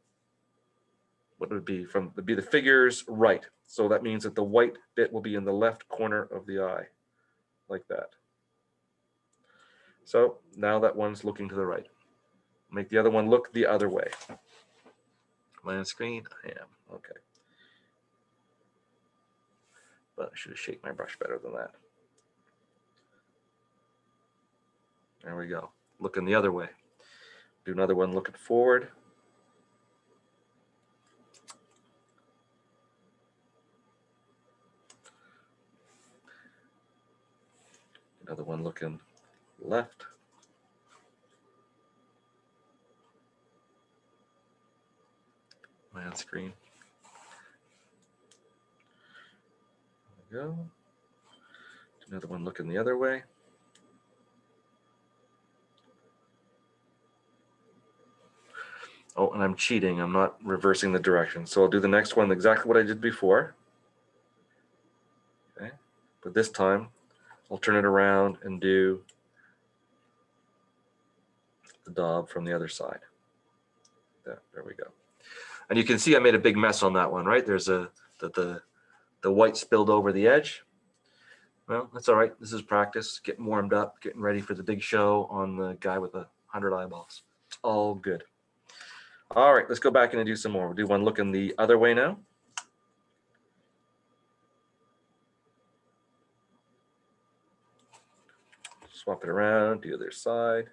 would it be? It'd be the figures right. So that means that the white bit will be in the left corner of the eye, like that. So now that one's looking to the right. Make the other one look the other way. Am I on screen? I am. Okay. But I should have shaped my brush better than that. There we go. Looking the other way. Do another one looking forward. Another one looking left. My on screen. There we go. Another one looking the other way. Oh, and I'm cheating. I'm not reversing the direction. So I'll do the next one exactly what I did before. Okay. But this time, I'll turn it around and do the daub from the other side. There we go. And you can see I made a big mess on that one, right? There's the white spilled over the edge. Well, that's all right. This is practice, getting warmed up, getting ready for the big show on the guy with 100 eyeballs. It's all good. All right, let's go back in and do some more. We'll do one looking the other way now. Swap it around, do the other side.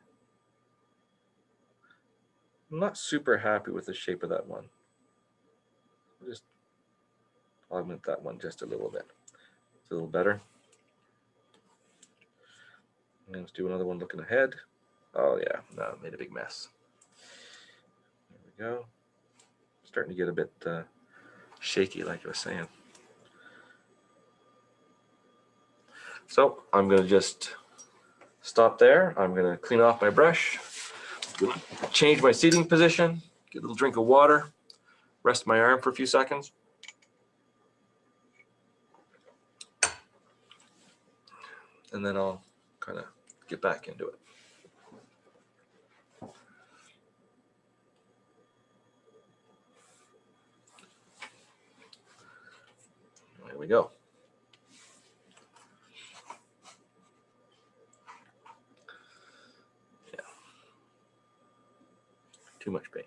I'm not super happy with the shape of that one. I'll just augment that one just a little bit. It's a little better. And let's do another one looking ahead. Oh yeah, no, made a big mess. There we go. Starting to get a bit shaky, like I was saying. So I'm going to just stop there. I'm going to clean off my brush, change my seating position, get a little drink of water, rest my arm for a few seconds. And then I'll kind of get back into it. There we go. Yeah. Too much paint.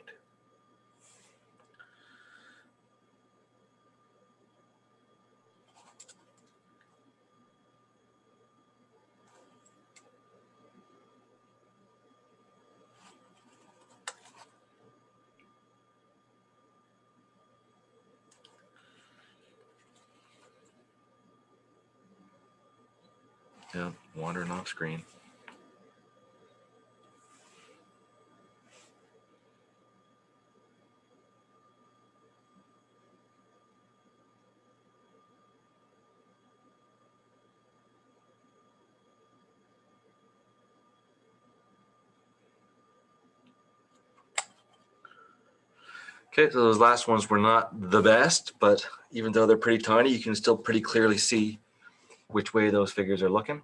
Yeah, wandering off screen. Okay, so those last ones were not the best, but even though they're pretty tiny, you can still pretty clearly see which way those figures are looking.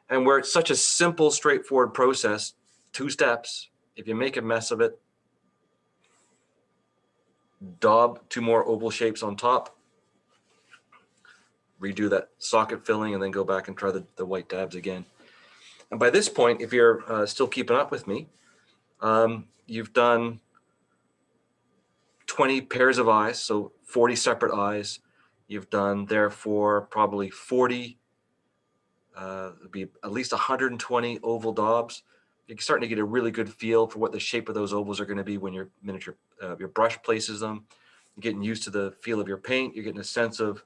And where it's such a simple, straightforward process, 2 steps, if you make a mess of it, daub 2 more oval shapes on top, redo that socket filling, and then go back and try the white dabs again. And by this point, if you're still keeping up with me, you've done 20 pairs of eyes, so 40 separate eyes. You've done, therefore, probably 40, it'd be at least 120 oval daubs. You're starting to get a really good feel for what the shape of those ovals are going to be when your your brush places them. You're getting used to the feel of your paint. You're getting a sense of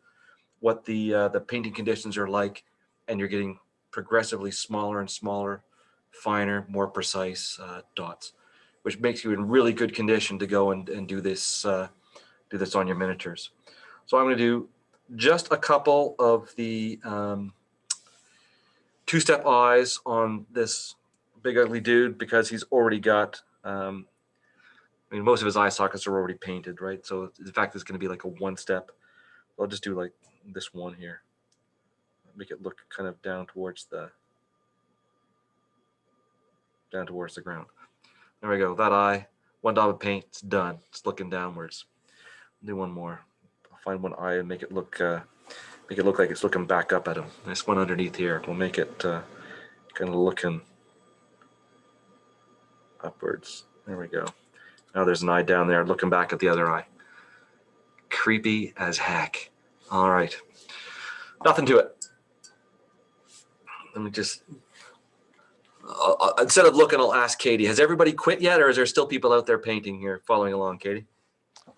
what the painting conditions are like, and you're getting progressively smaller and smaller, finer, more precise dots, which makes you in really good condition to go and do this on your miniatures. So I'm going to do just a couple of the 2-step eyes on this big ugly dude, because he's already got, I mean, most of his eye sockets are already painted, right? So in fact, it's going to be like a 1-step. I'll just do like this one here. Make it look kind of down towards the ground. There we go. That eye, 1 daub of paint, it's done. It's looking downwards. Do one more. I'll find one eye and make it look like it's looking back up at him. This one underneath here. We'll make it kind of looking upwards. There we go. Now there's an eye down there looking back at the other eye. Creepy as heck. All right. Nothing to it. Let me just, instead of looking, I'll ask Katie, has everybody quit yet, or is there still people out there painting here following along, Katie?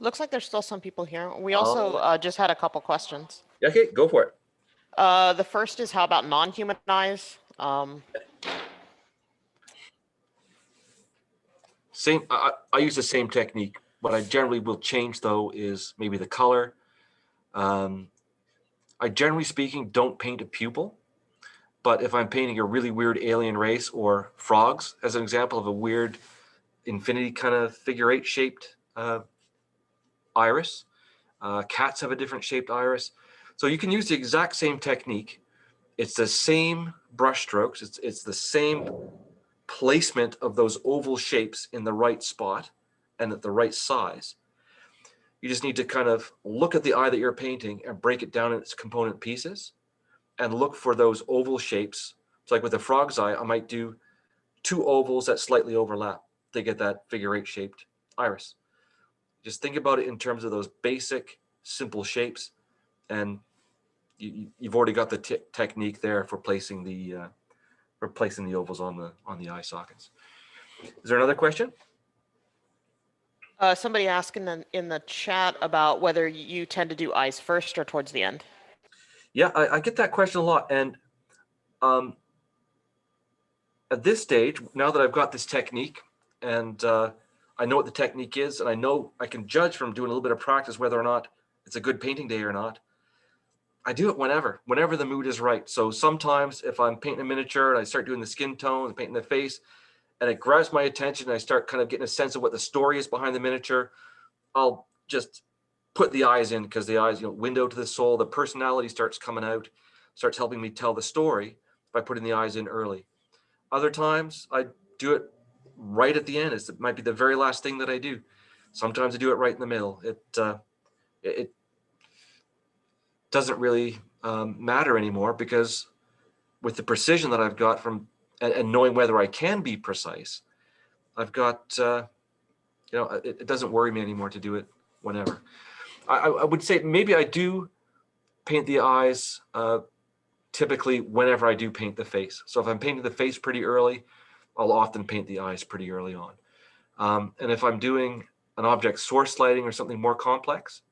Looks like there's still some people here. We also just had a couple questions. Okay, go for it. The first is, how about non-human eyes? Same, I use the same technique. What I generally will change though is maybe the color. I generally speaking don't paint a pupil, but if I'm painting a really weird alien race or frogs, as an example of a weird infinity kind of figure eight shaped iris, cats have a different shaped iris. So you can use the exact same technique. It's the same brush strokes. It's the same placement of those oval shapes in the right spot and at the right size. You just need to kind of look at the eye that you're painting and break it down in its component pieces and look for those oval shapes. So like with the frog's eye, I might do two ovals that slightly overlap to get that figure eight shaped iris. Just think about it in terms of those basic, simple shapes, and you've already got the technique there for placing the ovals on the eye sockets. Is there another question? Somebody asked in the chat about whether you tend to do eyes first or towards the end. Yeah, I get that question a lot, and at this stage, now that I've got this technique, and I know what the technique is, and I know I can judge from doing a little bit of practice whether or not it's a good painting day or not. I do it whenever the mood is right. So sometimes if I'm painting a miniature and I start doing the skin tones, painting the face, and it grabs my attention and I start kind of getting a sense of what the story is behind the miniature, I'll just put the eyes in, because the eyes, window to the soul, the personality starts coming out, starts helping me tell the story by putting the eyes in early. Other times I do it right at the end. It might be the very last thing that I do. Sometimes I do it right in the middle. It doesn't really matter anymore, because with the precision that I've got from and knowing whether I can be precise, I've got it doesn't worry me anymore to do it whenever. I would say maybe I do paint the eyes typically whenever I do paint the face. So if I'm painting the face pretty early, I'll often paint the eyes pretty early on. And if I'm doing an object source lighting or something more complex,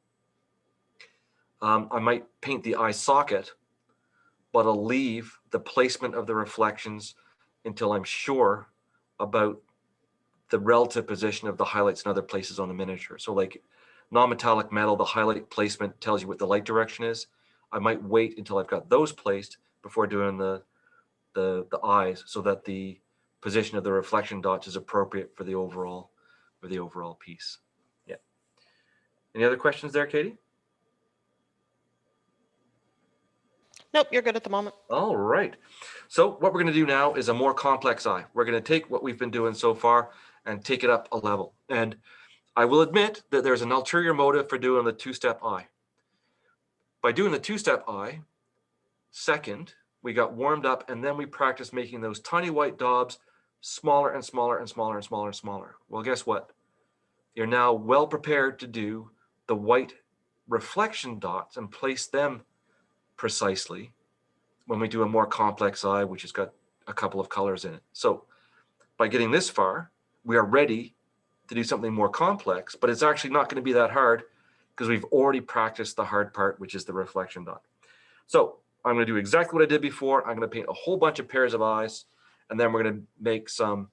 I might paint the eye socket, but I'll leave the placement of the reflections until I'm sure about the relative position of the highlights in other places on the miniature. So like non-metallic metal, the highlight placement tells you what the light direction is. I might wait until I've got those placed before doing the eyes, so that the position of the reflection dots is appropriate for the overall piece. Yeah. Any other questions there, Katie? Nope, you're good at the moment. All right. So what we're going to do now is a more complex eye. We're going to take what we've been doing so far and take it up a level. And I will admit that there's an ulterior motive for doing the two-step eye. By doing the two-step eye, second, we got warmed up, and then we practiced making those tiny white daubs smaller and smaller and smaller and smaller and smaller. Well, guess what? You're now well prepared to do the white reflection dots and place them precisely when we do a more complex eye, which has got a couple of colors in it. So by getting this far, we are ready to do something more complex, but it's actually not going to be that hard, because we've already practiced the hard part, which is the reflection dot. So I'm going to do exactly what I did before. I'm going to paint a whole bunch of pairs of eyes, and then we're going to make some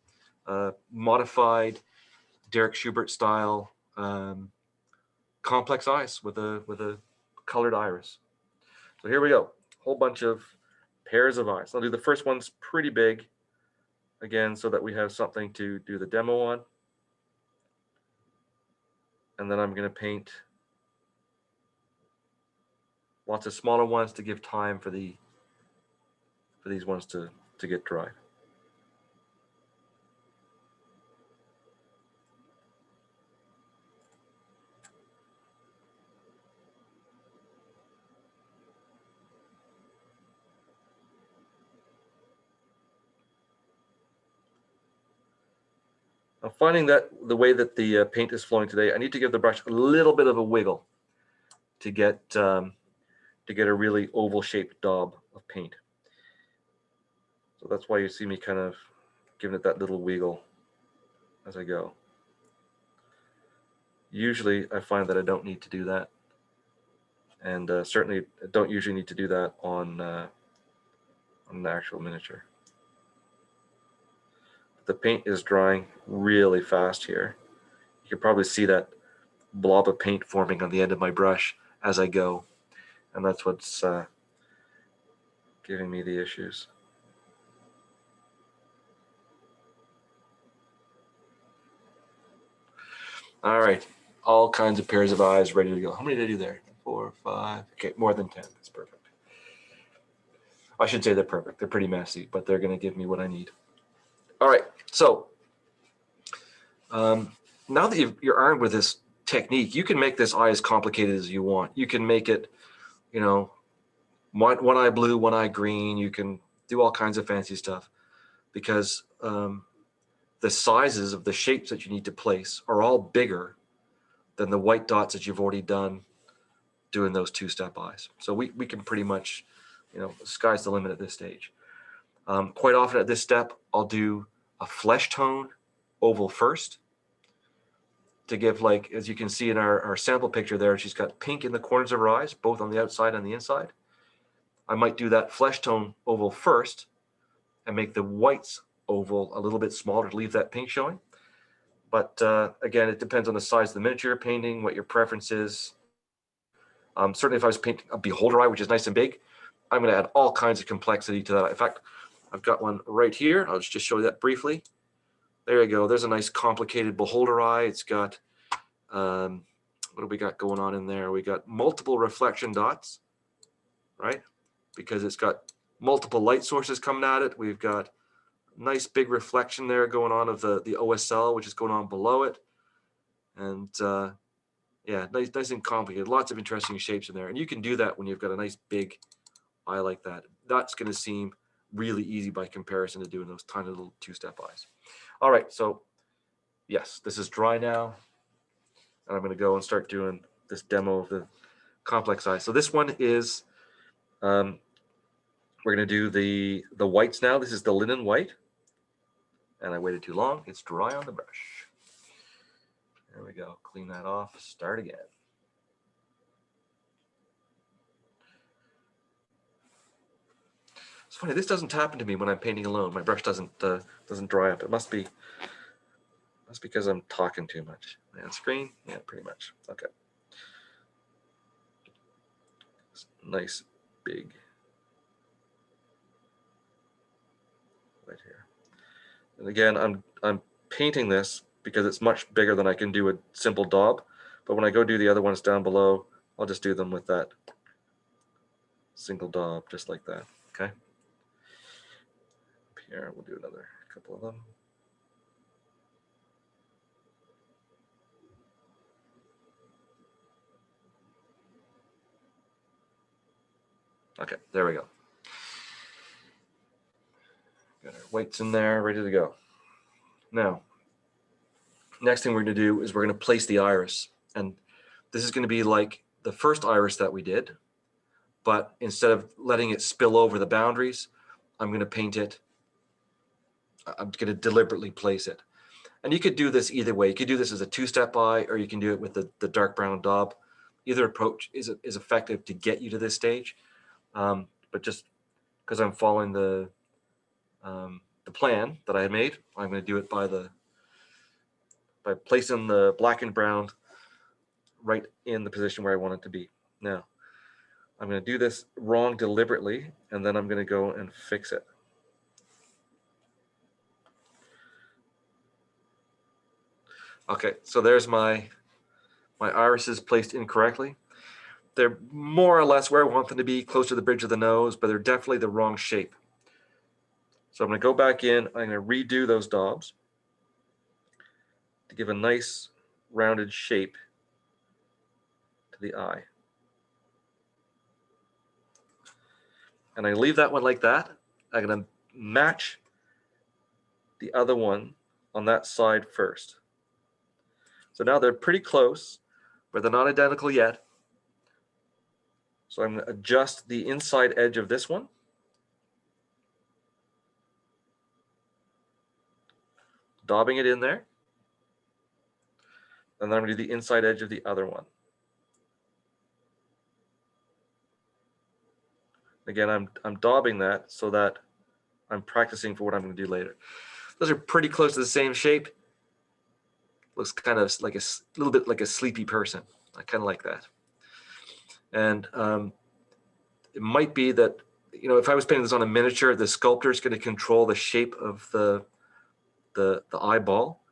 modified Derek Schubert style complex eyes with a colored iris. So here we go. Whole bunch of pairs of eyes. I'll do the first one's pretty big, again, so that we have something to do the demo on. And then I'm going to paint lots of smaller ones to give time for these ones to get dry. I'm finding that the way that the paint is flowing today, I need to give the brush a little bit of a wiggle to get a really oval shaped daub of paint. So that's why you see me kind of giving it that little wiggle as I go. Usually I find that I don't need to do that, and certainly I don't usually need to do that on an actual miniature. the paint is drying really fast here. You can probably see that blob of paint forming on the end of my brush as I go. And that's what's giving me the issues. All right, all kinds of pairs of eyes ready to go. How many did I do there? 4, 5, okay, more than 10, that's perfect. I should say they're perfect. They're pretty messy, but they're gonna give me what I need. All right, so now that you're armed with this technique, you can make this eye as complicated as you want. You can make it, you know, one eye blue, one eye green. You can do all kinds of fancy stuff because the sizes of the shapes that you need to place are all bigger than the white dots that you've already done doing those two-step eyes. So we can pretty much, you know, sky's the limit at this stage. Quite often at this step, I'll do a flesh tone oval first to give, like, as you can see in our sample picture there, she's got pink in the corners of her eyes, both on the outside and the inside. I might do that flesh tone oval first and make the whites oval a little bit smaller to leave that pink showing. But again, it depends on the size of the miniature you're painting, what your preference is. Certainly if I was painting a beholder eye, which is nice and big, I'm going to add all kinds of complexity to that. In fact, I've got one right here. I'll just show you that briefly. There you go. There's a nice complicated beholder eye. It's got, what do we got going on in there? We got multiple reflection dots, right? Because it's got multiple light sources coming at it. We've got nice big reflection there going on of the OSL, which is going on below it. And yeah, nice and complicated. Lots of interesting shapes in there. And you can do that when you've got a nice big eye like that. That's going to seem really easy by comparison to doing those tiny little two-step eyes. All right, so yes, this is dry now. And I'm going to go and start doing this demo of the complex eye. So this one is, we're going to do the whites now. This is the linen white. And I waited too long. It's dry on the brush. There we go. Clean that off. Start again. It's funny. This doesn't happen to me when I'm painting alone. My brush doesn't dry up. It must be because I'm talking too much. On screen, yeah, pretty much. Okay. Nice big right here. And again, I'm painting this because it's much bigger than I can do a simple daub. But when I go do the other ones down below, I'll just do them with that single daub, just like that. Okay. Up here, we'll do another couple of them. Okay, there we go. Got our whites in there, ready to go. Now, next thing we're going to do is we're going to place the iris. And this is going to be like the first iris that we did, but instead of letting it spill over the boundaries, I'm going to paint it. I'm going to deliberately place it. And you could do this either way. You could do this as a two-step eye, or you can do it with the dark brown daub. Either approach is effective to get you to this stage. But just because I'm following the plan that I had made, I'm going to do it by placing the black and brown right in the position where I want it to be. Now, I'm going to do this wrong deliberately, and then I'm going to go and fix it. Okay, so there's my irises placed incorrectly. They're more or less where I want them to be, close to the bridge of the nose, but they're definitely the wrong shape. So I'm going to go back in. I'm going to redo those daubs to give a nice rounded shape to the eye. And I leave that one like that. I'm going to match the other one on that side first. So now they're pretty close, but they're not identical yet. So I'm going to adjust the inside edge of this one. Daubing it in there. And then I'm going to do the inside edge of the other one. Again, I'm daubing that so that I'm practicing for what I'm going to do later. Those are pretty close to the same shape. Looks kind of like a little bit like a sleepy person. I kind of like that. And it might be that, you know, if I was painting this on a miniature, the sculptor is going to control the shape of the eyeball.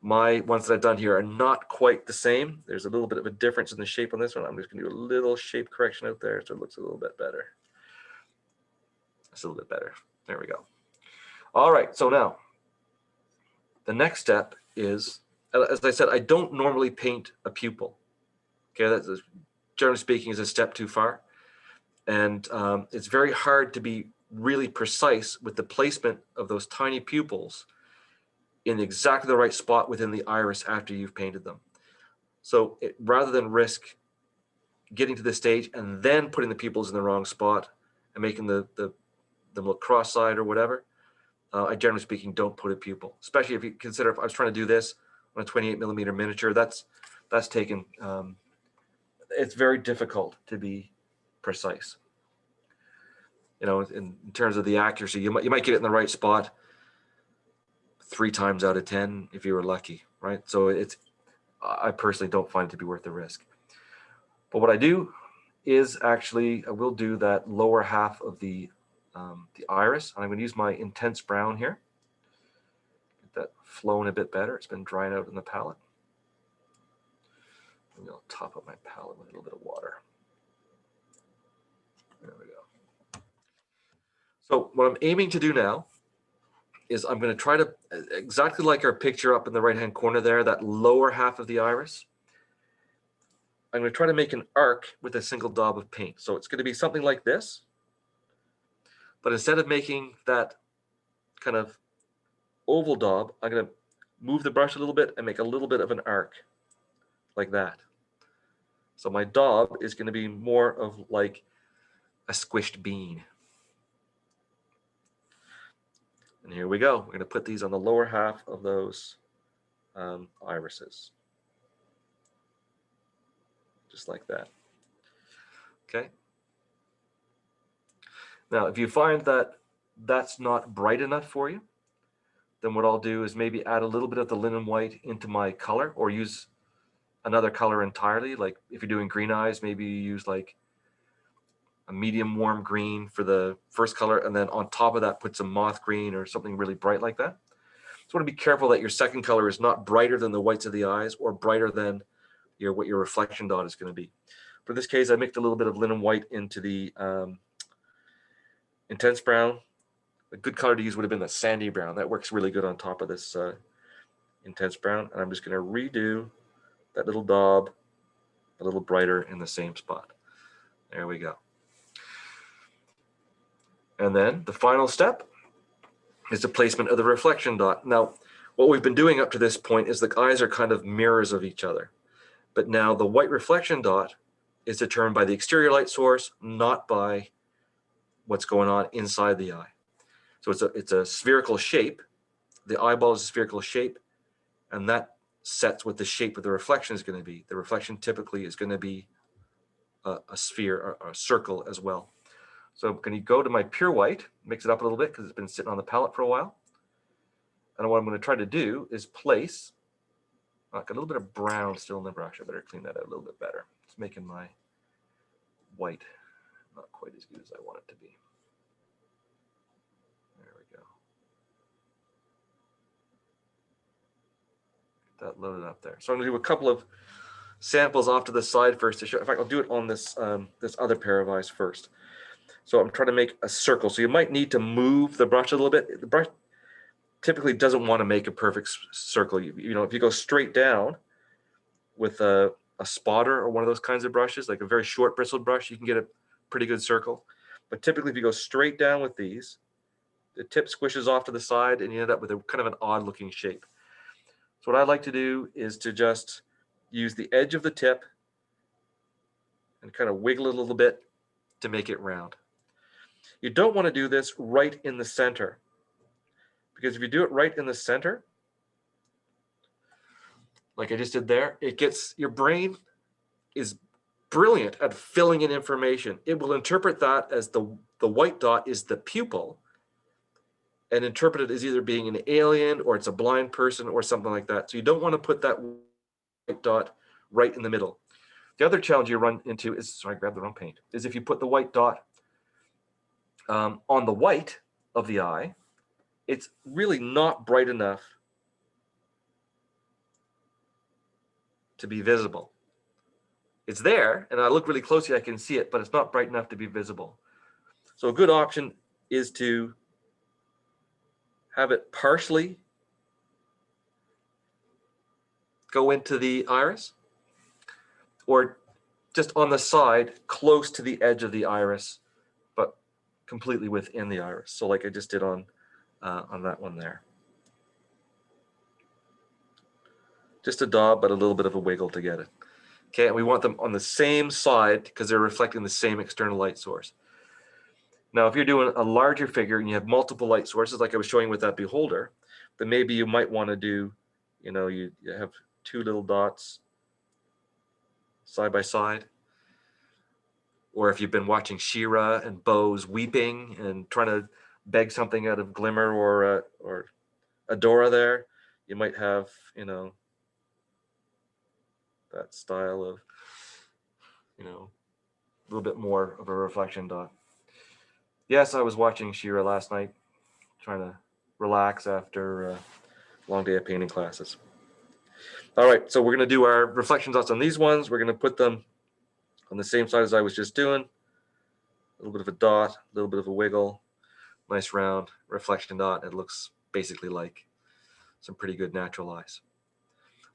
My ones that I've done here are not quite the same. There's a little bit of a difference in the shape on this one. I'm just going to do a little shape correction out there so it looks a little bit better. It's a little bit better. There we go. All right, so now the next step is, as I said, I don't normally paint a pupil. Okay, that's generally speaking is a step too far. And it's very hard to be really precise with the placement of those tiny pupils in exactly the right spot within the iris after you've painted them. So rather than risk getting to this stage and then putting the pupils in the wrong spot and making them look cross-eyed or whatever, I generally speaking don't put a pupil, especially if you consider if I was trying to do this on a 28mm miniature, that's taken, it's very difficult to be precise. You know, in terms of the accuracy, you might get it in the right spot 3 times out of 10 if you were lucky, right? So I personally don't find it to be worth the risk. But what I do is actually I will do that lower half of the iris. I'm going to use my intense brown here. Get that flowing a bit better. It's been drying out in the palette. Maybe I'll top up my palette with a little bit of water. There we go. So what I'm aiming to do now is I'm going to try to, exactly like our picture up in the right-hand corner there, that lower half of the iris, I'm going to try to make an arc with a single daub of paint. So it's going to be something like this, but instead of making that kind of oval daub, I'm going to move the brush a little bit and make a little bit of an arc like that. So my daub is going to be more of like a squished bean. And here we go. We're going to put these on the lower half of those irises. Just like that. Okay. Now, if you find that that's not bright enough for you, then what I'll do is maybe add a little bit of the linen white into my color or use another color entirely. Like if you're doing green eyes, maybe you use like a medium warm green for the first color, and then on top of that, put some moth green or something really bright like that. So want to be careful that your second color is not brighter than the whites of the eyes or brighter than what your reflection dot is going to be. For this case, I mixed a little bit of linen white into the intense brown. A good color to use would have been the sandy brown. That works really good on top of this intense brown. And I'm just going to redo that little daub a little brighter in the same spot. There we go. And then the final step is the placement of the reflection dot. Now, what we've been doing up to this point is the eyes are kind of mirrors of each other. But now the white reflection dot is determined by the exterior light source, not by what's going on inside the eye. So it's a spherical shape. The eyeball is a spherical shape, and that sets what the shape of the reflection is going to be. The reflection typically is going to be a sphere or a circle as well. So I'm going to go to my pure white, mix it up a little bit because it's been sitting on the palette for a while. And what I'm going to try to do is place, got a little bit of brown still in the brush. I better clean that out a little bit better. It's making my white not quite as good as I want it to be. There we go. Get that loaded up there. So I'm going to do a couple of samples off to the side first to show. In fact, I'll do it on this this other pair of eyes first. So I'm trying to make a circle. So you might need to move the brush a little bit. The brush typically doesn't want to make a perfect circle. You know, if you go straight down with a spotter or one of those kinds of brushes, like a very short bristled brush, you can get a pretty good circle. But typically if you go straight down with these, the tip squishes off to the side and you end up with a kind of an odd looking shape. So what I like to do is to just use the edge of the tip and kind of wiggle it a little bit to make it round. You don't want to do this right in the center, because if you do it right in the center, like I just did there, it gets, your brain is brilliant at filling in information. It will interpret that as the white dot is the pupil, and interpret it as either being an alien or it's a blind person or something like that. So you don't want to put that white dot right in the middle. The other challenge you run into is, sorry, I grabbed the wrong paint, is if you put the white dot on the white of the eye, it's really not bright enough to be visible. It's there, and I look really closely, I can see it, but it's not bright enough to be visible. So a good option is to have it partially go into the iris, or just on the side, close to the edge of the iris, but completely within the iris. So like I just did on that one there. Just a dot, but a little bit of a wiggle to get it. Okay, and we want them on the same side because they're reflecting the same external light source. Now, if you're doing a larger figure and you have multiple light sources, like I was showing with that beholder, then maybe you might want to do, you have two little dots side by side. Or if you've been watching She-Ra and Bose weeping and trying to beg something out of Glimmer or Adora there, you might have, that style of, a little bit more of a reflection dot. Yes, I was watching She-Ra last night, trying to relax after a long day of painting classes. All right, so we're going to do our reflection dots on these ones. We're going to put them on the same side as I was just doing. A little bit of a dot, a little bit of a wiggle, nice round reflection dot. It looks basically like some pretty good natural eyes.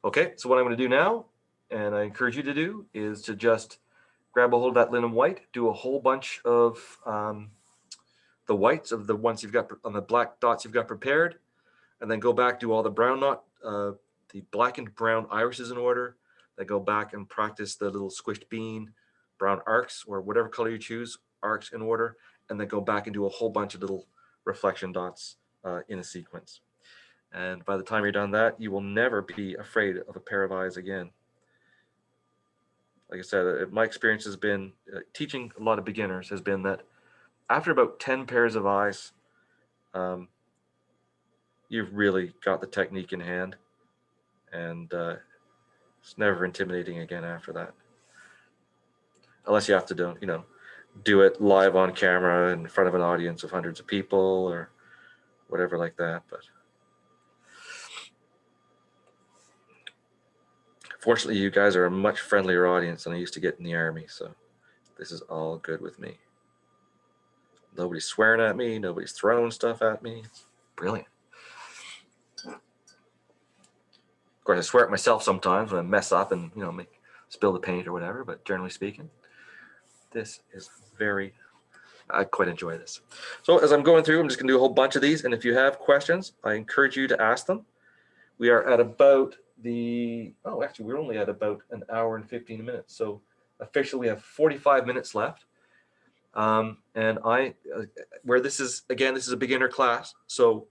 Okay, so what I'm going to do now, and I encourage you to do, is to just grab a hold of that linen white, do a whole bunch of the whites of the ones you've got on the black dots you've got prepared, and then go back, do all the brown the blackened brown irises in order, then go back and practice the little squished bean, brown arcs, or whatever color you choose, arcs in order, and then go back and do a whole bunch of little reflection dots in a sequence. And by the time you're done that, you will never be afraid of a pair of eyes again. Like I said, my experience has been, teaching a lot of beginners has been that after about 10 pairs of eyes, you've really got the technique in hand, and it's never intimidating again after that. Unless you have to do it live on camera in front of an audience of hundreds of people or whatever like that. But fortunately, you guys are a much friendlier audience than I used to get in the Army, so this is all good with me. Nobody's swearing at me, nobody's throwing stuff at me. It's brilliant. Of course, I swear at myself sometimes when I mess up and spill the paint or whatever, but generally speaking, this is I quite enjoy this. So as I'm going through, I'm just gonna do a whole bunch of these, and if you have questions, I encourage you to ask them. We are at about actually we're only at about an hour and 15 minutes. So officially we have 45 minutes left. And where this is a beginner class. So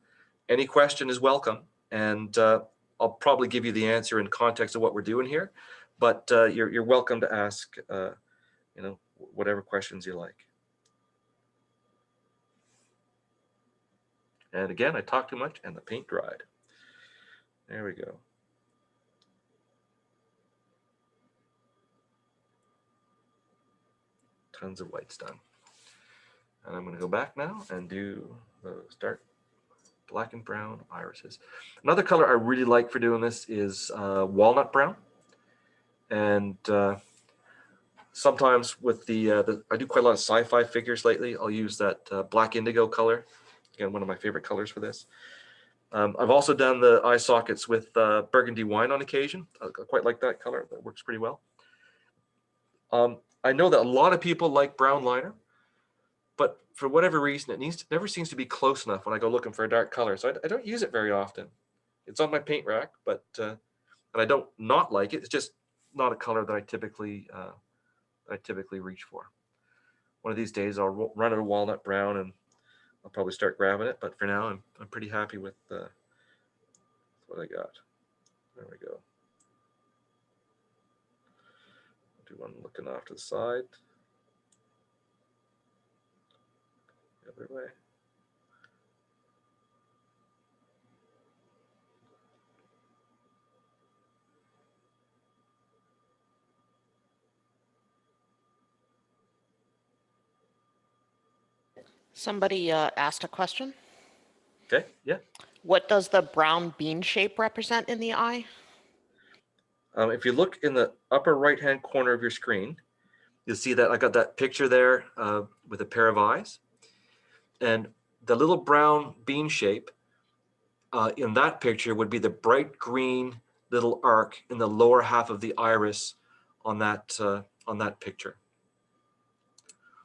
any question is welcome. And I'll probably give you the answer in context of what we're doing here, but you're welcome to ask, whatever questions you like. And again, I talked too much and the paint dried. There we go. Tons of whites done. And I'm going to go back now and do start black and brown irises. Another color I really like for doing this is walnut brown. And sometimes with I do quite a lot of sci-fi figures lately. I'll use that black indigo color. Again, one of my favorite colors for this. I've also done the eye sockets with burgundy wine on occasion. I quite like that color. That works pretty well. I know that a lot of people like brown liner, but for whatever reason, it never seems to be close enough when I go looking for a dark color. So I don't use it very often. It's on my paint rack, but and I don't not like it. It's just not a color that I typically reach for. One of these days, I'll run out of walnut brown and I'll probably start grabbing it. But for now, I'm pretty happy with what I got. There we go. Do one looking off to the side. The other way. Somebody asked a question. Okay, yeah. What does the brown bean shape represent in the eye? If you look in the upper right-hand corner of your screen, you'll see that I got that picture there with a pair of eyes. And the little brown bean shape in that picture would be the bright green little arc in the lower half of the iris on that picture.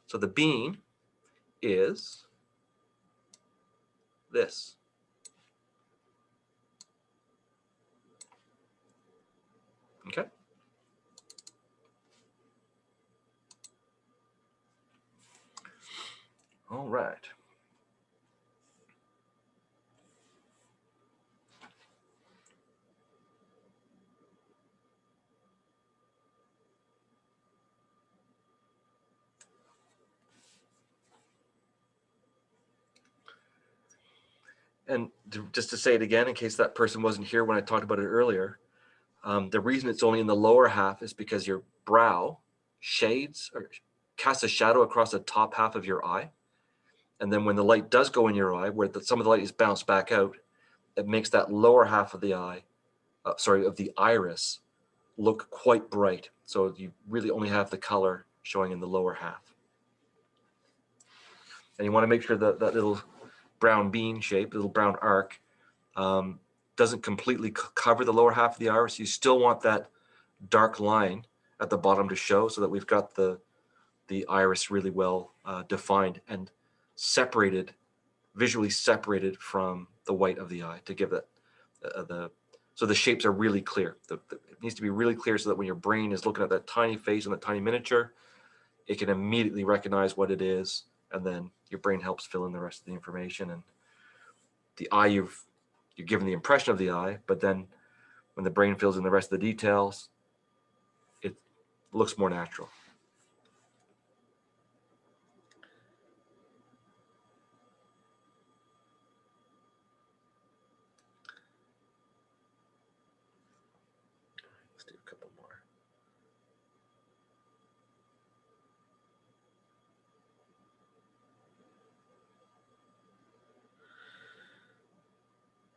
So the bean is this. Okay. All right. And just to say it again, in case that person wasn't here when I talked about it earlier, the reason it's only in the lower half is because your brow shades or casts a shadow across the top half of your eye. And then when the light does go in your eye, where some of the light is bounced back out, it makes that lower half of the eye, of the iris, look quite bright. So you really only have the color showing in the lower half. And you want to make sure that that little brown bean shape, little brown arc, doesn't completely cover the lower half of the iris. You still want that dark line at the bottom to show, so that we've got the iris really well defined and separated, visually separated from the white of the eye, to give it so the shapes are really clear. It needs to be really clear so that when your brain is looking at that tiny face and that tiny miniature, it can immediately recognize what it is, and then your brain helps fill in the rest of the information. And the eye, you're given the impression of the eye, but then when the brain fills in the rest of the details, it looks more natural. Let's do a couple more.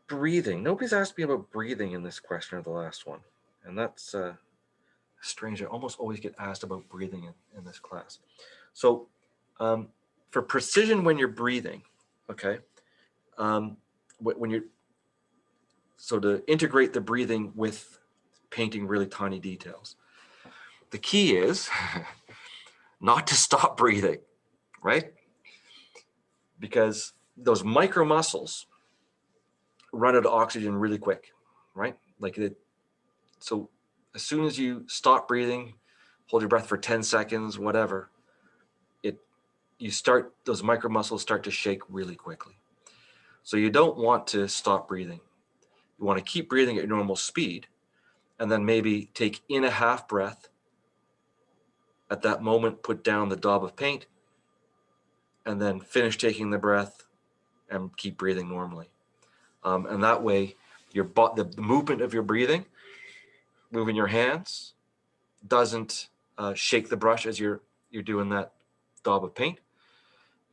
Breathing. Nobody's asked me about breathing in this question or the last one. And that's strange. I almost always get asked about breathing in this class. So for precision when you're breathing, okay, when you're, so to integrate the breathing with painting really tiny details, the key is not to stop breathing, right? Because those micro muscles run out of oxygen really quick, right? So as soon as you stop breathing, hold your breath for 10 seconds, whatever, those micro muscles start to shake really quickly. So you don't want to stop breathing. You want to keep breathing at your normal speed, and then maybe take in a half breath. At that moment, put down the daub of paint, and then finish taking the breath and keep breathing normally. And that way, the movement of your breathing, moving your hands, doesn't shake the brush as you're doing that daub of paint.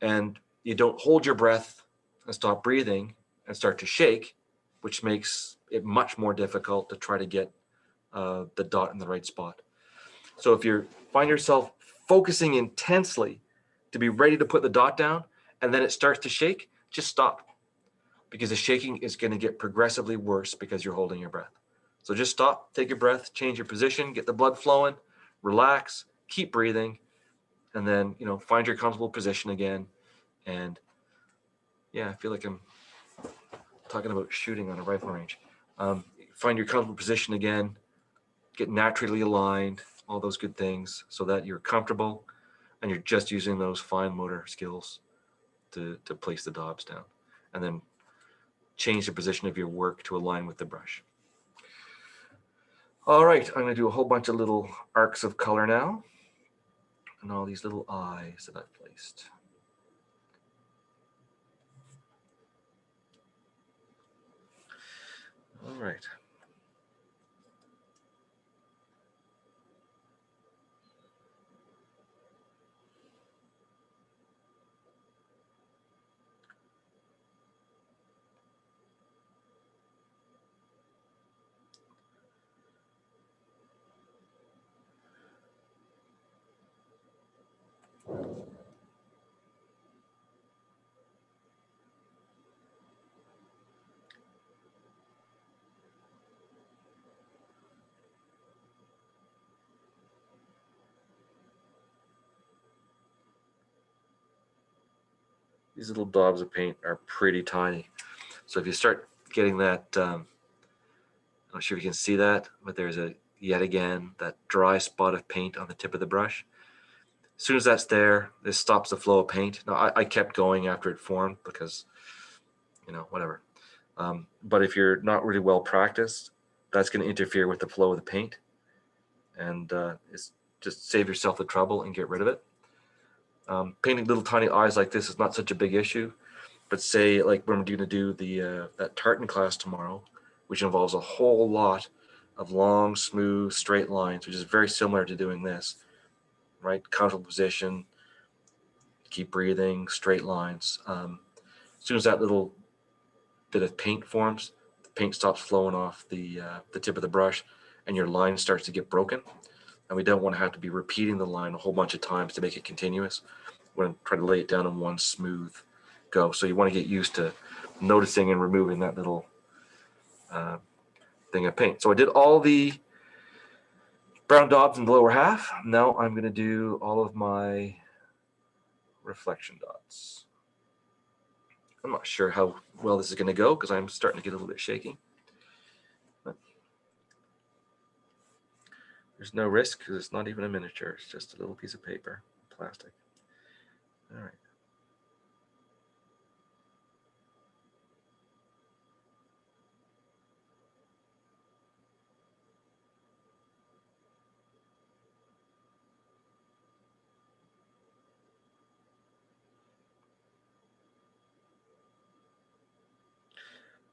And you don't hold your breath and stop breathing and start to shake, which makes it much more difficult to try to get the dot in the right spot. So if you find yourself focusing intensely to be ready to put the dot down, and then it starts to shake, just stop, because the shaking is going to get progressively worse because you're holding your breath. So just stop, take a breath, change your position, get the blood flowing, relax, keep breathing, and then, find your comfortable position again. And yeah, I feel like I'm talking about shooting on a rifle range. Find your comfortable position again, get naturally aligned, all those good things, so that you're comfortable and you're just using those fine motor skills to place the daubs down. And then change the position of your work to align with the brush. All right, I'm going to do a whole bunch of little arcs of color now, and all these little eyes that I've placed. All right. these little daubs of paint are pretty tiny. So if you start getting that, I'm not sure if you can see that, but there's yet again, that dry spot of paint on the tip of the brush. As soon as that's there, this stops the flow of paint. Now, I kept going after it formed because, whatever. But if you're not really well practiced, that's going to interfere with the flow of the paint. And it's just save yourself the trouble and get rid of it. Painting little tiny eyes like this is not such a big issue. But say, like when we're going to do that tartan class tomorrow, which involves a whole lot of long, smooth, straight lines, which is very similar to doing this, right? Comfortable position, keep breathing, straight lines. As soon as that little bit of paint forms, the paint stops flowing off the tip of the brush, and your line starts to get broken. And we don't want to have to be repeating the line a whole bunch of times to make it continuous. We want to try to lay it down in one smooth go. So you want to get used to noticing and removing that little thing of paint. So I did all the brown dots in the lower half. Now I'm going to do all of my reflection dots. I'm not sure how well this is going to go because I'm starting to get a little bit shaky. But there's no risk because it's not even a miniature. It's just a little piece of paper, plastic. All right.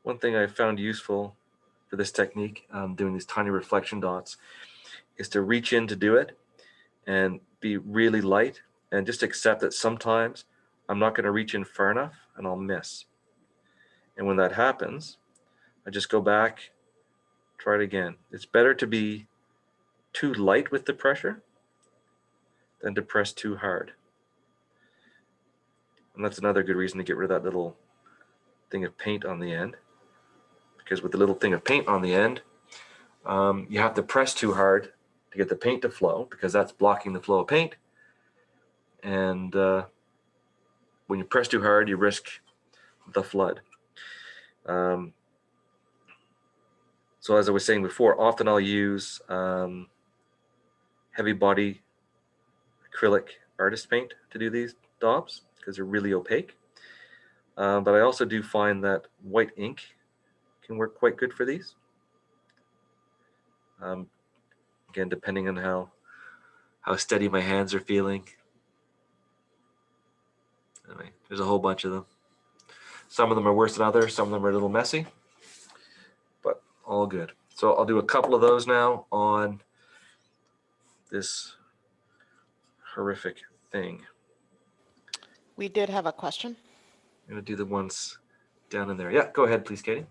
One thing I found useful for this technique, doing these tiny reflection dots, is to reach in to do it and be really light and just accept that sometimes I'm not going to reach in far enough and I'll miss. And when that happens, I just go back, try it again. It's better to be too light with the pressure than to press too hard. And that's another good reason to get rid of that little thing of paint on the end. Because with the little thing of paint on the end, you have to press too hard to get the paint to flow because that's blocking the flow of paint. And when you press too hard, you risk the flood. So as I was saying before, often I'll use heavy body acrylic artist paint to do these daubs because they're really opaque. But I also do find that white ink can work quite good for these. Again, depending on how steady my hands are feeling. Anyway, there's a whole bunch of them. Some of them are worse than others. Some of them are a little messy, but all good. So I'll do a couple of those now on this horrific thing. We did have a question. I'm going to do the ones down in there. Yeah, go ahead, please, Katie.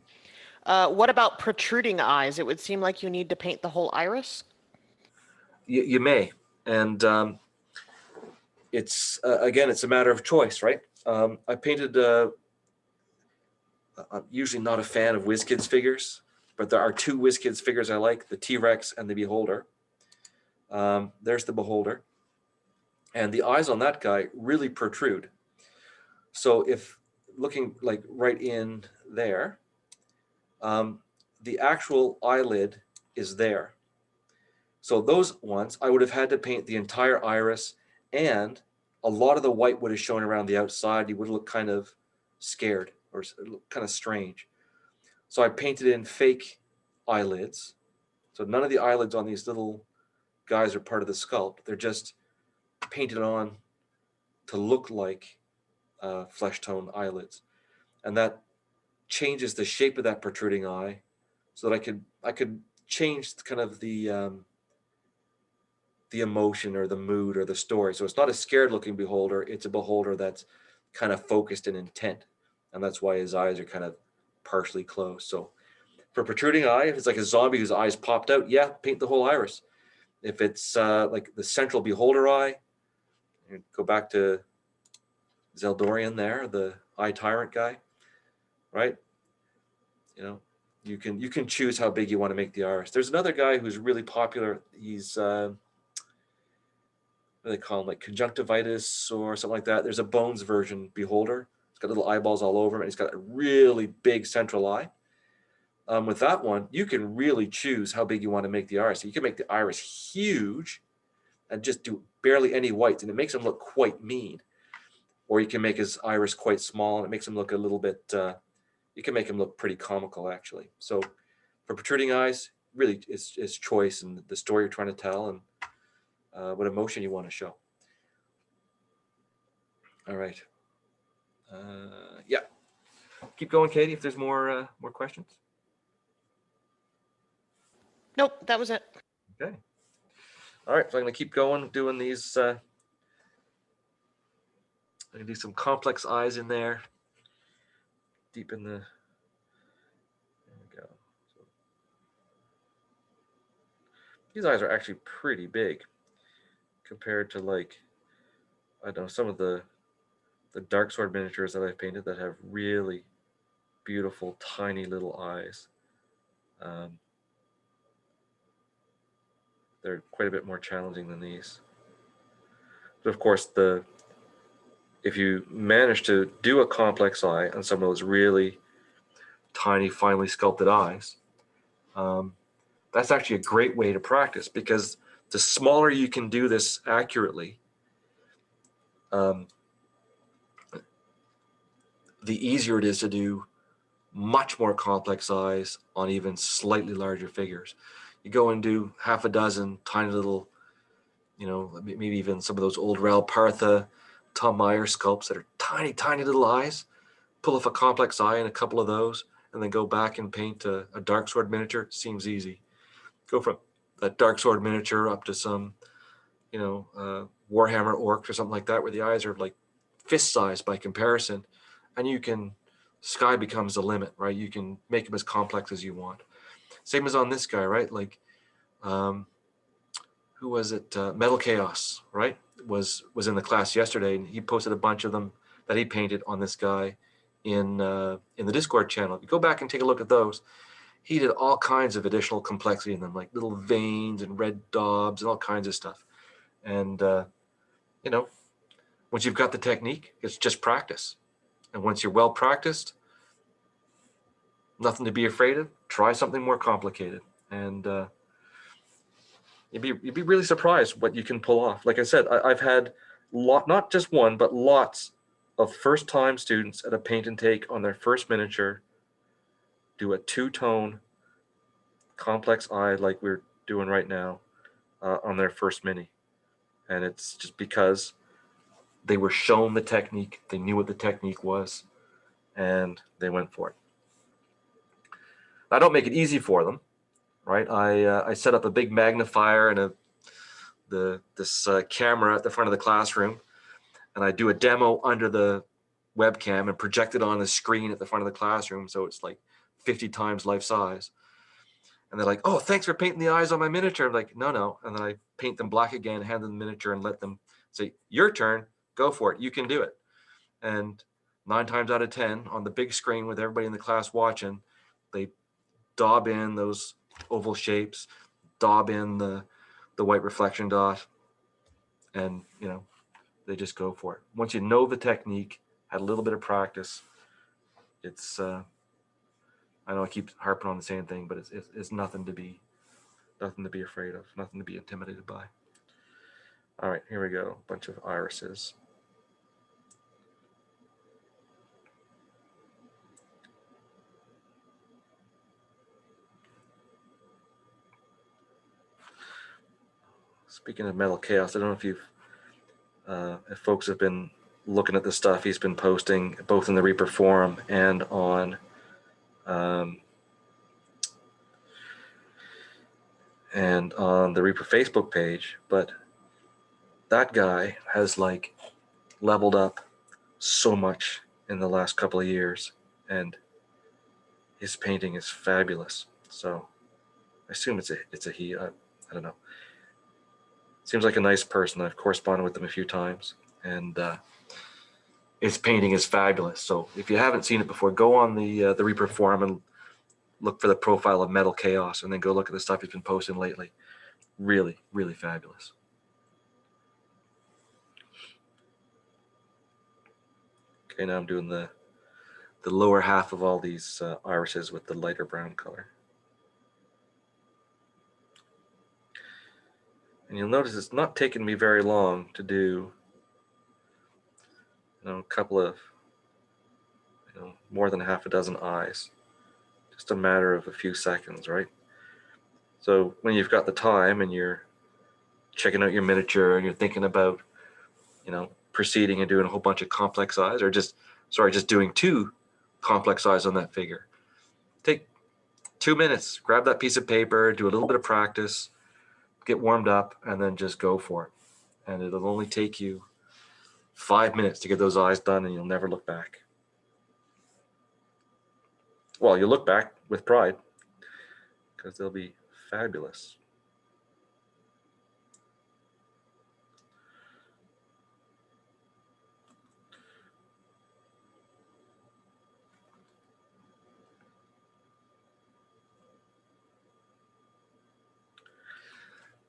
What about protruding eyes? It would seem like you need to paint the whole iris. You may. And it's, again, it's a matter of choice, right? I painted, I'm usually not a fan of WizKids figures, but there are two WizKids figures I like, the T-Rex and the Beholder. There's the Beholder. And the eyes on that guy really protrude. So if looking like right in there, the actual eyelid is there. So those ones, I would have had to paint the entire iris, and a lot of the white would have shown around the outside. You would look kind of scared or kind of strange. So I painted in fake eyelids. So none of the eyelids on these little guys are part of the sculpt. They're just painted on to look like flesh tone eyelids. And that changes the shape of that protruding eye so that I could change kind of the emotion or the mood or the story. So it's not a scared looking beholder, it's a beholder that's kind of focused and intent. And that's why his eyes are kind of partially closed. So for protruding eye, if it's like a zombie whose eyes popped out, yeah, paint the whole iris. If it's like the central beholder eye, go back to Zeldorian there, the eye tyrant guy, right? You know, you can choose how big you want to make the iris. There's another guy who's really popular. He's what do they call him, like conjunctivitis or something like that. There's a bones version beholder got little eyeballs all over him, and he's got a really big central eye. With that one, you can really choose how big you want to make the iris. So you can make the iris huge and just do barely any whites, and it makes him look quite mean. Or you can make his iris quite small, and it makes him look a little bit, you can make him look pretty comical, actually. So for protruding eyes, really it's choice and the story you're trying to tell and what emotion you want to show. All right. Yeah. Keep going, Katie, if there's more questions. Nope, that was it. Okay. All right, so I'm going to keep going doing these. I'm going to do some complex eyes in there. Deep in the, there we go. So, these eyes are actually pretty big compared to, like, I don't know, some of the dark sword miniatures that I've painted that have really beautiful, tiny little eyes. They're quite a bit more challenging than these. But of course, if you manage to do a complex eye on some of those really tiny, finely sculpted eyes, that's actually a great way to practice, because the smaller you can do this accurately, the easier it is to do much more complex eyes on even slightly larger figures. You go and do half a dozen tiny little, you know, maybe even some of those old Raoul Partha, Tom Meyer sculpts that are tiny, tiny little eyes. Pull off a complex eye in a couple of those, and then go back and paint a dark sword miniature. Seems easy. Go from that dark sword miniature up to some, you know, Warhammer orcs or something like that, where the eyes are like fist size by comparison, and you can, sky becomes the limit, right? You can make them as complex as you want. Same as on this guy, right? Like, who was it? Metal Chaos, right? Was in the class yesterday, and he posted a bunch of them that he painted on this guy in the Discord channel. If you go back and take a look at those, he did all kinds of additional complexity in them, like little veins and red daubs and all kinds of stuff. And you know, once you've got the technique, it's just practice. And once you're well practiced, nothing to be afraid of. Try something more complicated, and you'd be really surprised what you can pull off. Like I said, I've had not just one, but lots of first-time students at a paint and take on their first miniature do a two-tone complex eye like we're doing right now on their first mini. And it's just because they were shown the technique, they knew what the technique was, and they went for it. I don't make it easy for them, right? I set up a big magnifier and this camera at the front of the classroom, and I do a demo under the webcam and project it on the screen at the front of the classroom, so it's like 50 times life size. And they're like, "Oh, thanks for painting the eyes on my miniature." I'm like, no. And then I paint them black again, hand them the miniature, and let them say, "Your turn, go for it, you can do it." And 9 times out of 10 on the big screen with everybody in the class watching, they daub in those oval shapes, daub in the white reflection dot, and you know, they just go for it. Once you know the technique, had a little bit of practice, it's I know I keep harping on the same thing, but it's nothing to be afraid of, nothing to be intimidated by. All right, here we go. A bunch of irises. Speaking of Metal Chaos, I don't know if if folks have been looking at the stuff he's been posting both in the Reaper forum and on the Reaper Facebook page, but that guy has like leveled up so much in the last couple of years, and his painting is fabulous. So I assume it's a he. I don't know. Seems like a nice person. I've corresponded with him a few times, and his painting is fabulous. So if you haven't seen it before, go on the Reaper forum and look for the profile of Metal Chaos, and then go look at the stuff he's been posting lately. Really, really fabulous. Okay, now I'm doing the lower half of all these irises with the lighter brown color. And you'll notice it's not taking me very long to do, a couple of, more than half a dozen eyes. Just a matter of a few seconds, right? So when you've got the time and you're checking out your miniature and you're thinking about, proceeding and doing a whole bunch of complex eyes, or just doing 2 complex eyes on that figure, take 2 minutes, grab that piece of paper, do a little bit of practice, get warmed up, and then just go for it. And it'll only take you 5 minutes to get those eyes done, and you'll never look back. Well, you'll look back with pride because they'll be fabulous.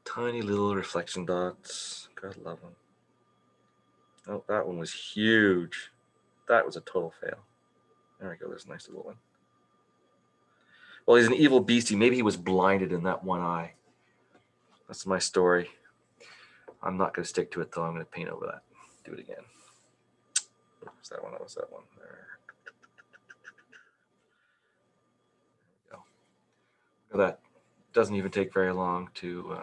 Tiny little reflection dots. God love them. Oh, that one was huge. That was a total fail. There we go. There's a nice little one. Well, he's an evil beastie. Maybe he was blinded in that one eye. That's my story. I'm not going to stick to it, though. I'm going to paint over that. Do it again. Was that one? That was that one. There we go. Look at that. Doesn't even take very long to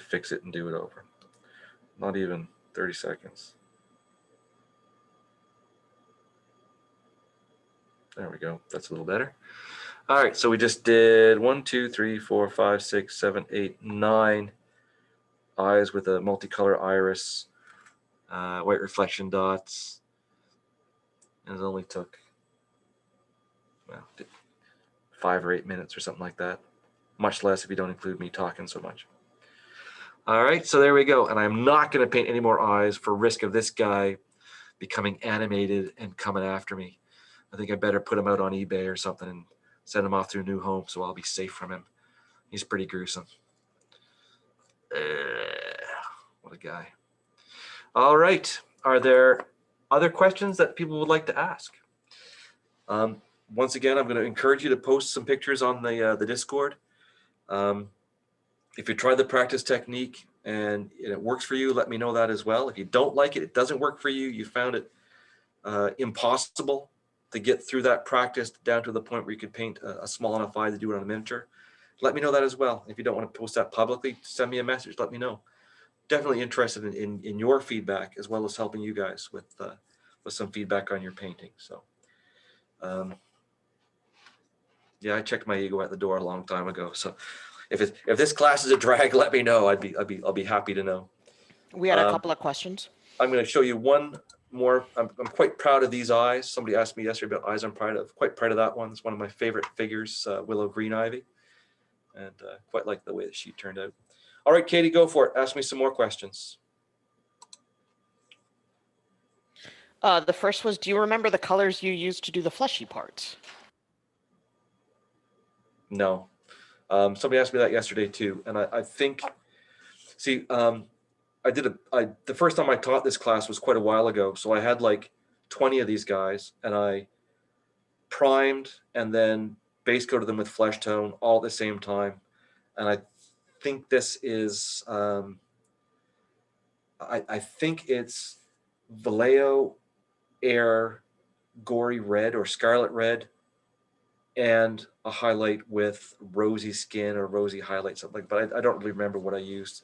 fix it and do it over. Not even 30 seconds. There we go. That's a little better. All right, so we just did 1, 2, 3, 4, 5, 6, 7, 8, 9 eyes with a multicolor iris, white reflection dots. And it only took, 5 or 8 minutes or something like that. Much less if you don't include me talking so much. All right, so there we go. And I'm not going to paint any more eyes for risk of this guy becoming animated and coming after me. I think I better put him out on eBay or something and send him off to a new home so I'll be safe from him. He's pretty gruesome. What a guy. All right. Are there other questions that people would like to ask? Once again, I'm going to encourage you to post some pictures on the Discord. If you try the practice technique and it works for you, let me know that as well. If you don't like it, it doesn't work for you, you found it impossible to get through that practice down to the point where you could paint a small enough eye to do it on a miniature, let me know that as well. If you don't want to post that publicly, send me a message, let me know. Definitely interested in your feedback as well as helping you guys with some feedback on your painting. So yeah, I checked my ego at the door a long time ago. So if this class is a drag, let me know. I'll be happy to know. We had a couple of questions. I'm going to show you one more. I'm quite proud of these eyes. Somebody asked me yesterday about eyes. I'm quite proud of that one. It's one of my favorite figures, Willow Green Ivy, and quite like the way that she turned out. All right, Katie, go for it. Ask me some more questions. The first was, do you remember the colors you used to do the fleshy parts? No. Somebody asked me that yesterday too, and I think, see, the first time I taught this class was quite a while ago, so I had like 20 of these guys, and I primed and then base coated them with flesh tone all at the same time, and I think this is, I think it's Vallejo Air Gory Red or Scarlet Red, and a highlight with rosy skin or rosy highlight, something like that. But I don't really remember what I used.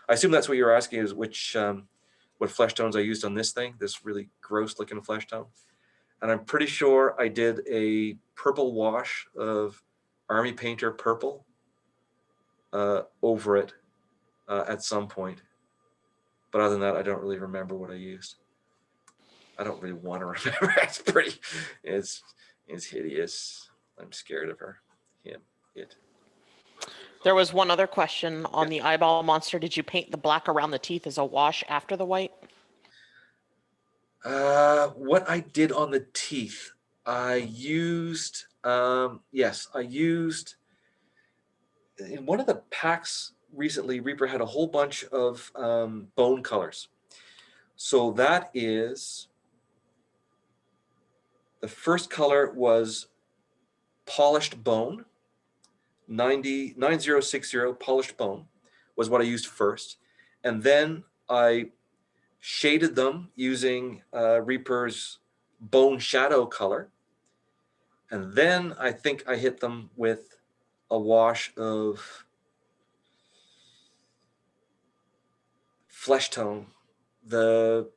I assume that's what you're asking, is what flesh tones I used on this thing, this really gross looking flesh tone. And I'm pretty sure I did a purple wash of Army Painter purple over it at some point. But other than that, I don't really remember what I used. I don't really want to remember. It's hideous. I'm scared of her, him, it. There was one other question on the eyeball monster. Did you paint the black around the teeth as a wash after the white? What I did on the teeth, I used, yes, I used, in one of the packs recently, Reaper had a whole bunch of bone colors. So that is The first color was polished bone, 9060 polished bone was what I used first. And then I shaded them using Reaper's bone shadow color. And then I think I hit them with a wash of flesh tone, the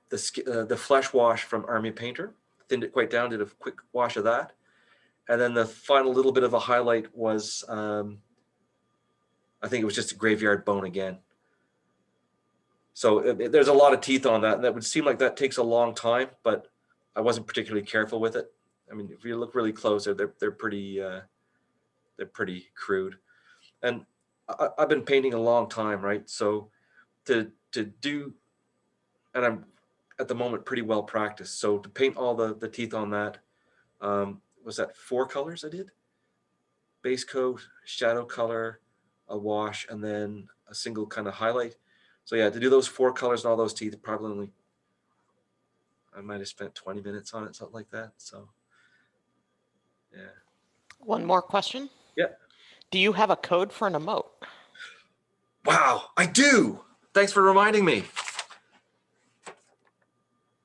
flesh wash from Army Painter. Thinned it quite down, did a quick wash of that. And then the final little bit of a highlight was, I think it was just a graveyard bone again. So there's a lot of teeth on that. And that would seem like that takes a long time, but I wasn't particularly careful with it. I mean, if you look really close, they're pretty crude. And I've been painting a long time, right? So to do, and I'm at the moment pretty well practiced. So to paint all the teeth on that, was that 4 colors I did? Base coat, shadow color, a wash, and then a single kind of highlight. So yeah, to do those 4 colors and all those teeth, probably only, I might have spent 20 minutes on it, something like that. So yeah. One more question. Yeah. Do you have a code for an emote? Wow, I do. Thanks for reminding me.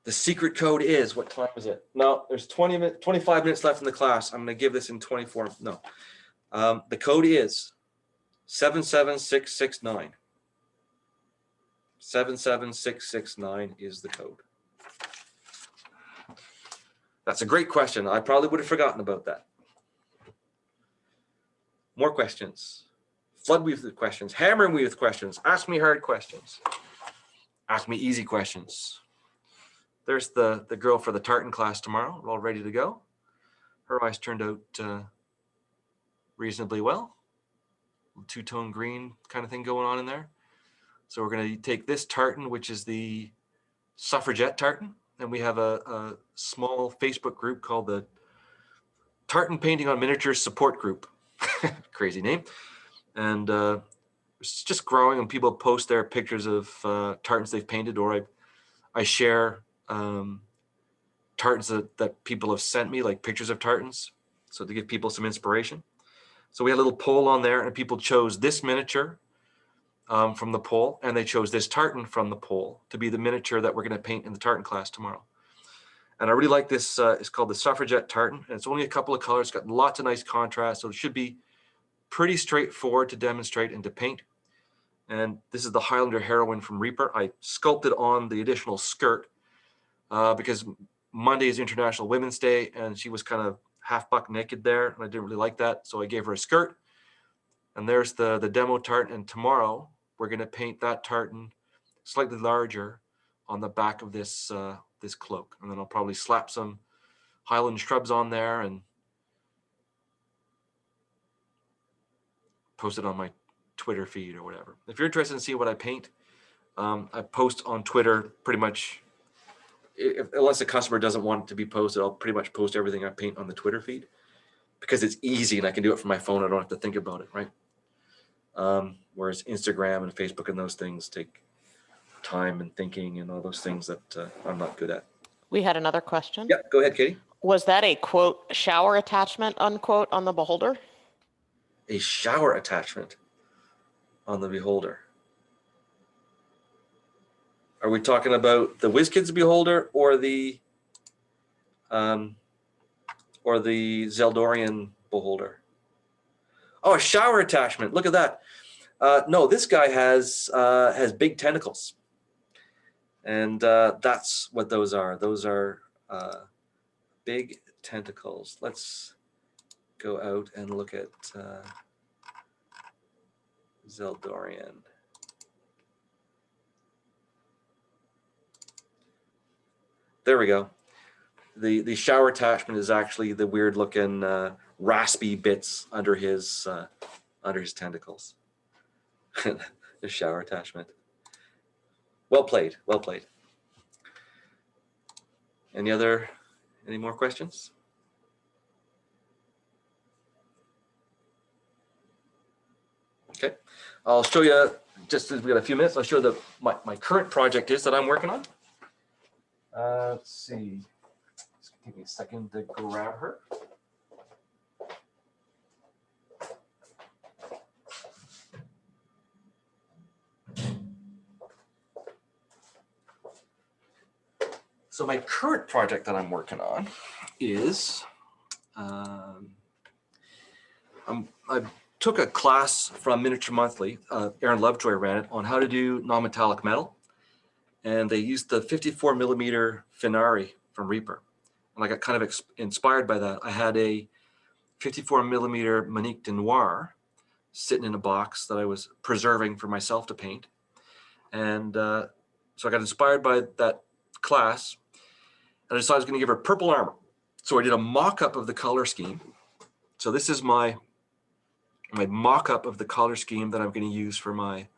The secret code is, what time is it? No, there's 25 minutes left in the class. I'm going to give this in 24. No. The code is 77669. 77669 is the code. That's a great question. I probably would have forgotten about that. More questions. Flood me with questions. Hammer me with questions. Ask me hard questions. Ask me easy questions. There's the girl for the tartan class tomorrow. We're all ready to go. Her eyes turned out reasonably well. Two-tone green kind of thing going on in there. So we're going to take this tartan, which is the suffragette tartan, and we have a small Facebook group called the Tartan Painting on Miniatures Support Group. Crazy name. And it's just growing, and people post their pictures of tartans they've painted, or I share tartans that people have sent me, like pictures of tartans, so to give people some inspiration. So we had a little poll on there, and people chose this miniature from the poll, and they chose this tartan from the poll to be the miniature that we're going to paint in the tartan class tomorrow. And I really like this. It's called the suffragette tartan, and it's only a couple of colors. It's got lots of nice contrast, so it should be pretty straightforward to demonstrate and to paint. And this is the Highlander heroine from Reaper. I sculpted on the additional skirt because Monday is International Women's Day, and she was kind of half buck naked there, and I didn't really like that, so I gave her a skirt. And there's the demo tartan, and tomorrow we're going to paint that tartan slightly larger on the back of this this cloak, and then I'll probably slap some Highland shrubs on there and post it on my Twitter feed or whatever. If you're interested in seeing what I paint, I post on Twitter pretty much, unless a customer doesn't want it to be posted, I'll pretty much post everything I paint on the Twitter feed because it's easy and I can do it from my phone. I don't have to think about it, right? Whereas Instagram and Facebook and those things take time and thinking and all those things that I'm not good at. We had another question. Yeah, go ahead, Katie. Was that a quote shower attachment unquote on the beholder? A shower attachment on the beholder. Are we talking about the WizKids beholder or the Zeldorian beholder? Oh, a shower attachment. Look at that. No, this guy has big tentacles, and that's what those are. Those are big tentacles. Let's go out and look at Zeldorian. There we go. The shower attachment is actually the weird looking raspy bits under his tentacles. The shower attachment. Well played, well played. Any more questions? Okay, I'll show you, just as we got a few minutes, I'll show you my current project is that I'm working on. Let's see, Take me a second to grab her. So my current project that I'm working on is, I took a class from Miniature Monthly, Aaron Lovejoy ran it, on how to do non-metallic metal. And they used the 54 millimeter Finari from Reaper. And I got kind of inspired by that. I had a 54 millimeter Monique de Noir sitting in a box that I was preserving for myself to paint. And so I got inspired by that class. And I decided I was going to give her purple armor. So I did a mock-up of the color scheme. So this is my mock-up of the color scheme that I'm going to use for my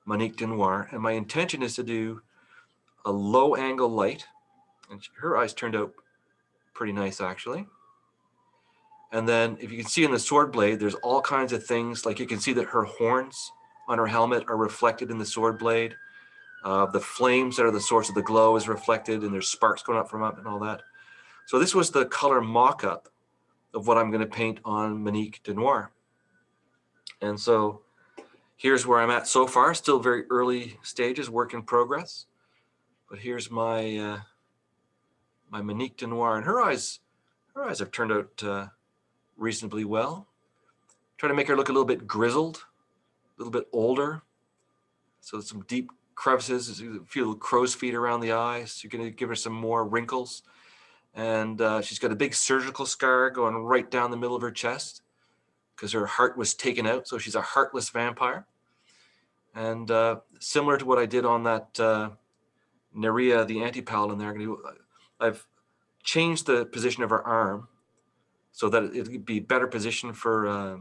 Monique de Noir. And my intention is to do a low angle light. And her eyes turned out pretty nice, actually. And then if you can see in the sword blade, there's all kinds of things. Like you can see that her horns on her helmet are reflected in the sword blade. The flames that are the source of the glow is reflected, and there's sparks going up from up and all that. So this was the color mock-up of what I'm going to paint on Monique de Noir. And so here's where I'm at so far. Still very early stages, work in progress. But here's my my Monique de Noir, and her eyes have turned out reasonably well. Try to make her look a little bit grizzled, a little bit older. So some deep crevices, a few crow's feet around the eyes. You're going to give her some more wrinkles. And she's got a big surgical scar going right down the middle of her chest because her heart was taken out. So she's a heartless vampire. And similar to what I did on that Nerea, the anti-paladin there, I've changed the position of her arm so that it'd be better positioned for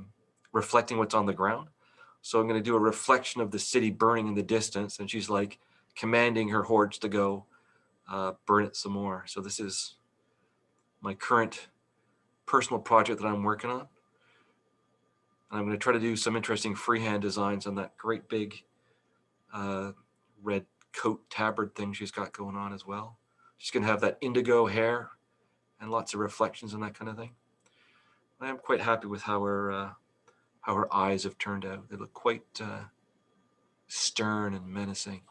reflecting what's on the ground. So I'm going to do a reflection of the city burning in the distance, and she's like commanding her hordes to go burn it some more. So this is my current personal project that I'm working on. And I'm going to try to do some interesting freehand designs on that great big red coat tabard thing she's got going on as well. She's going to have that indigo hair and lots of reflections and that kind of thing. I am quite happy with how her eyes have turned out. They look quite stern and menacing.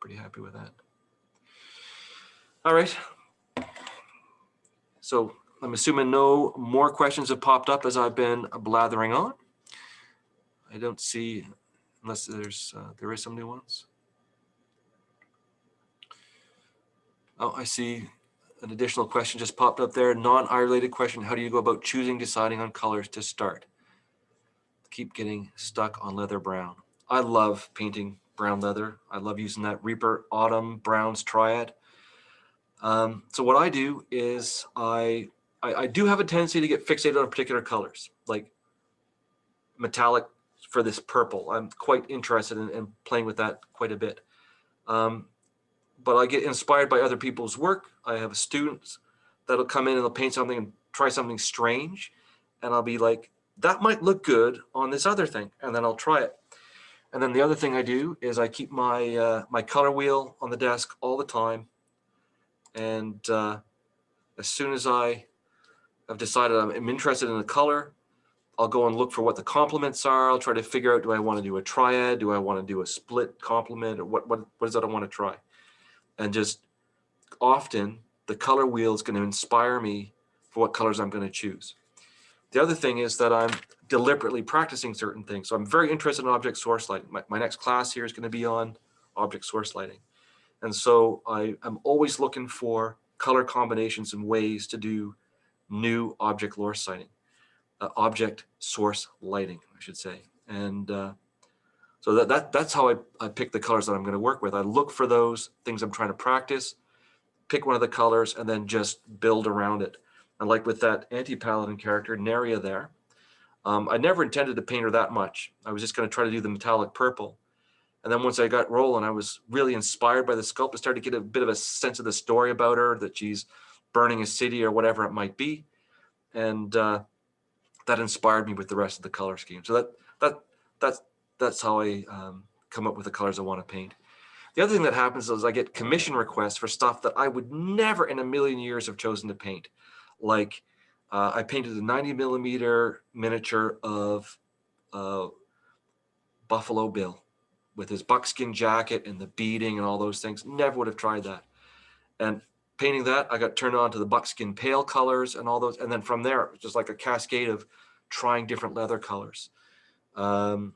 Pretty happy with that. All right. So I'm assuming no more questions have popped up as I've been blathering on. I don't see, unless there is some new ones. Oh, I see an additional question just popped up there. Non-eye related question. How do you go about deciding on colors to start? Keep getting stuck on leather brown. I love painting brown leather. I love using that Reaper Autumn Browns Triad. So what I do is I do have a tendency to get fixated on particular colors, like metallic for this purple. I'm quite interested in playing with that quite a bit. But I get inspired by other people's work. I have students that'll come in and they'll paint something and try something strange. And I'll be like, that might look good on this other thing. And then I'll try it. And then the other thing I do is I keep my my color wheel on the desk all the time. And as soon as I have decided I'm interested in a color, I'll go and look for what the complements are. I'll try to figure out, do I want to do a triad? Do I want to do a split complement? Or what is that I want to try? And just often the color wheel is going to inspire me for what colors I'm going to choose. The other thing is that I'm deliberately practicing certain things. So I'm very interested in object source lighting. My next class here is going to be on object source lighting. And so I'm always looking for color combinations and ways to do new object source lighting, object source lighting, I should say. And so that's how I pick the colors that I'm going to work with. I look for those things I'm trying to practice, pick one of the colors, and then just build around it. And like with that anti-paladin character, Nerea there, I never intended to paint her that much. I was just going to try to do the metallic purple. And then once I got rolling, I was really inspired by the sculpt. I started to get a bit of a sense of the story about her, that she's burning a city or whatever it might be. And that inspired me with the rest of the color scheme. So that's how I come up with the colors I want to paint. The other thing that happens is I get commission requests for stuff that I would never in a million years have chosen to paint. Like I painted a 90mm miniature of Buffalo Bill with his buckskin jacket and the beading and all those things. Never would have tried that. And painting that, I got turned on to the buckskin pale colors and all those. And then from there, it was just like a cascade of trying different leather colors. The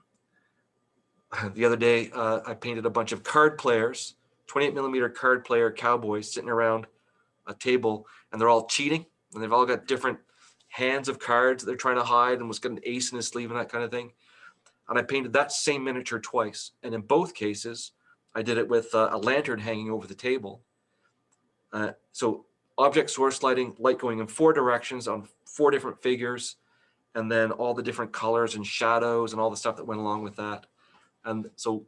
other day, I painted a bunch of card players, 28mm card player cowboys sitting around a table, and they're all cheating, and they've all got different hands of cards that they're trying to hide, and was got an ace in his sleeve and that kind of thing. And I painted that same miniature twice, and in both cases, I did it with a lantern hanging over the table. So object source lighting, light going in 4 directions on 4 different figures, and then all the different colors and shadows and all the stuff that went along with that. And so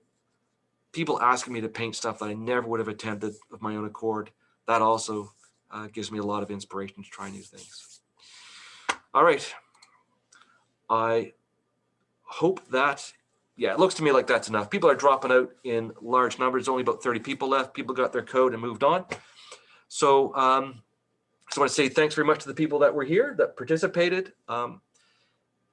people asking me to paint stuff that I never would have attempted of my own accord, that also gives me a lot of inspiration to try new things. All right. I hope that, yeah, it looks to me like that's enough. People are dropping out in large numbers. Only about 30 people left. People got their code and moved on. So I just want to say thanks very much to the people that were here, that participated.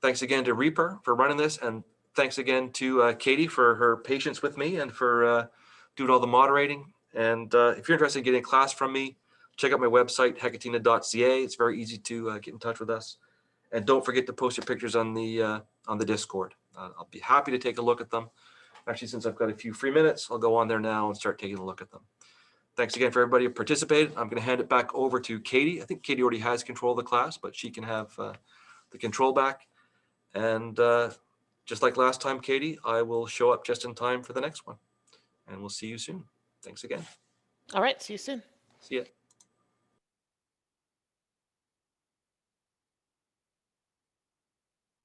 Thanks again to Reaper for running this, and thanks again to Katie for her patience with me and for doing all the moderating. And if you're interested in getting a class from me, check out my website, hecatina.ca. It's very easy to get in touch with us. And don't forget to post your pictures on the Discord. I'll be happy to take a look at them. Actually, since I've got a few free minutes, I'll go on there now and start taking a look at them. Thanks again for everybody who participated. I'm going to hand it back over to Katie. I think Katie already has control of the class, but she can have the control back. And just like last time, Katie, I will show up just in time for the next one. And we'll see you soon. Thanks again. All right. See you soon. See ya.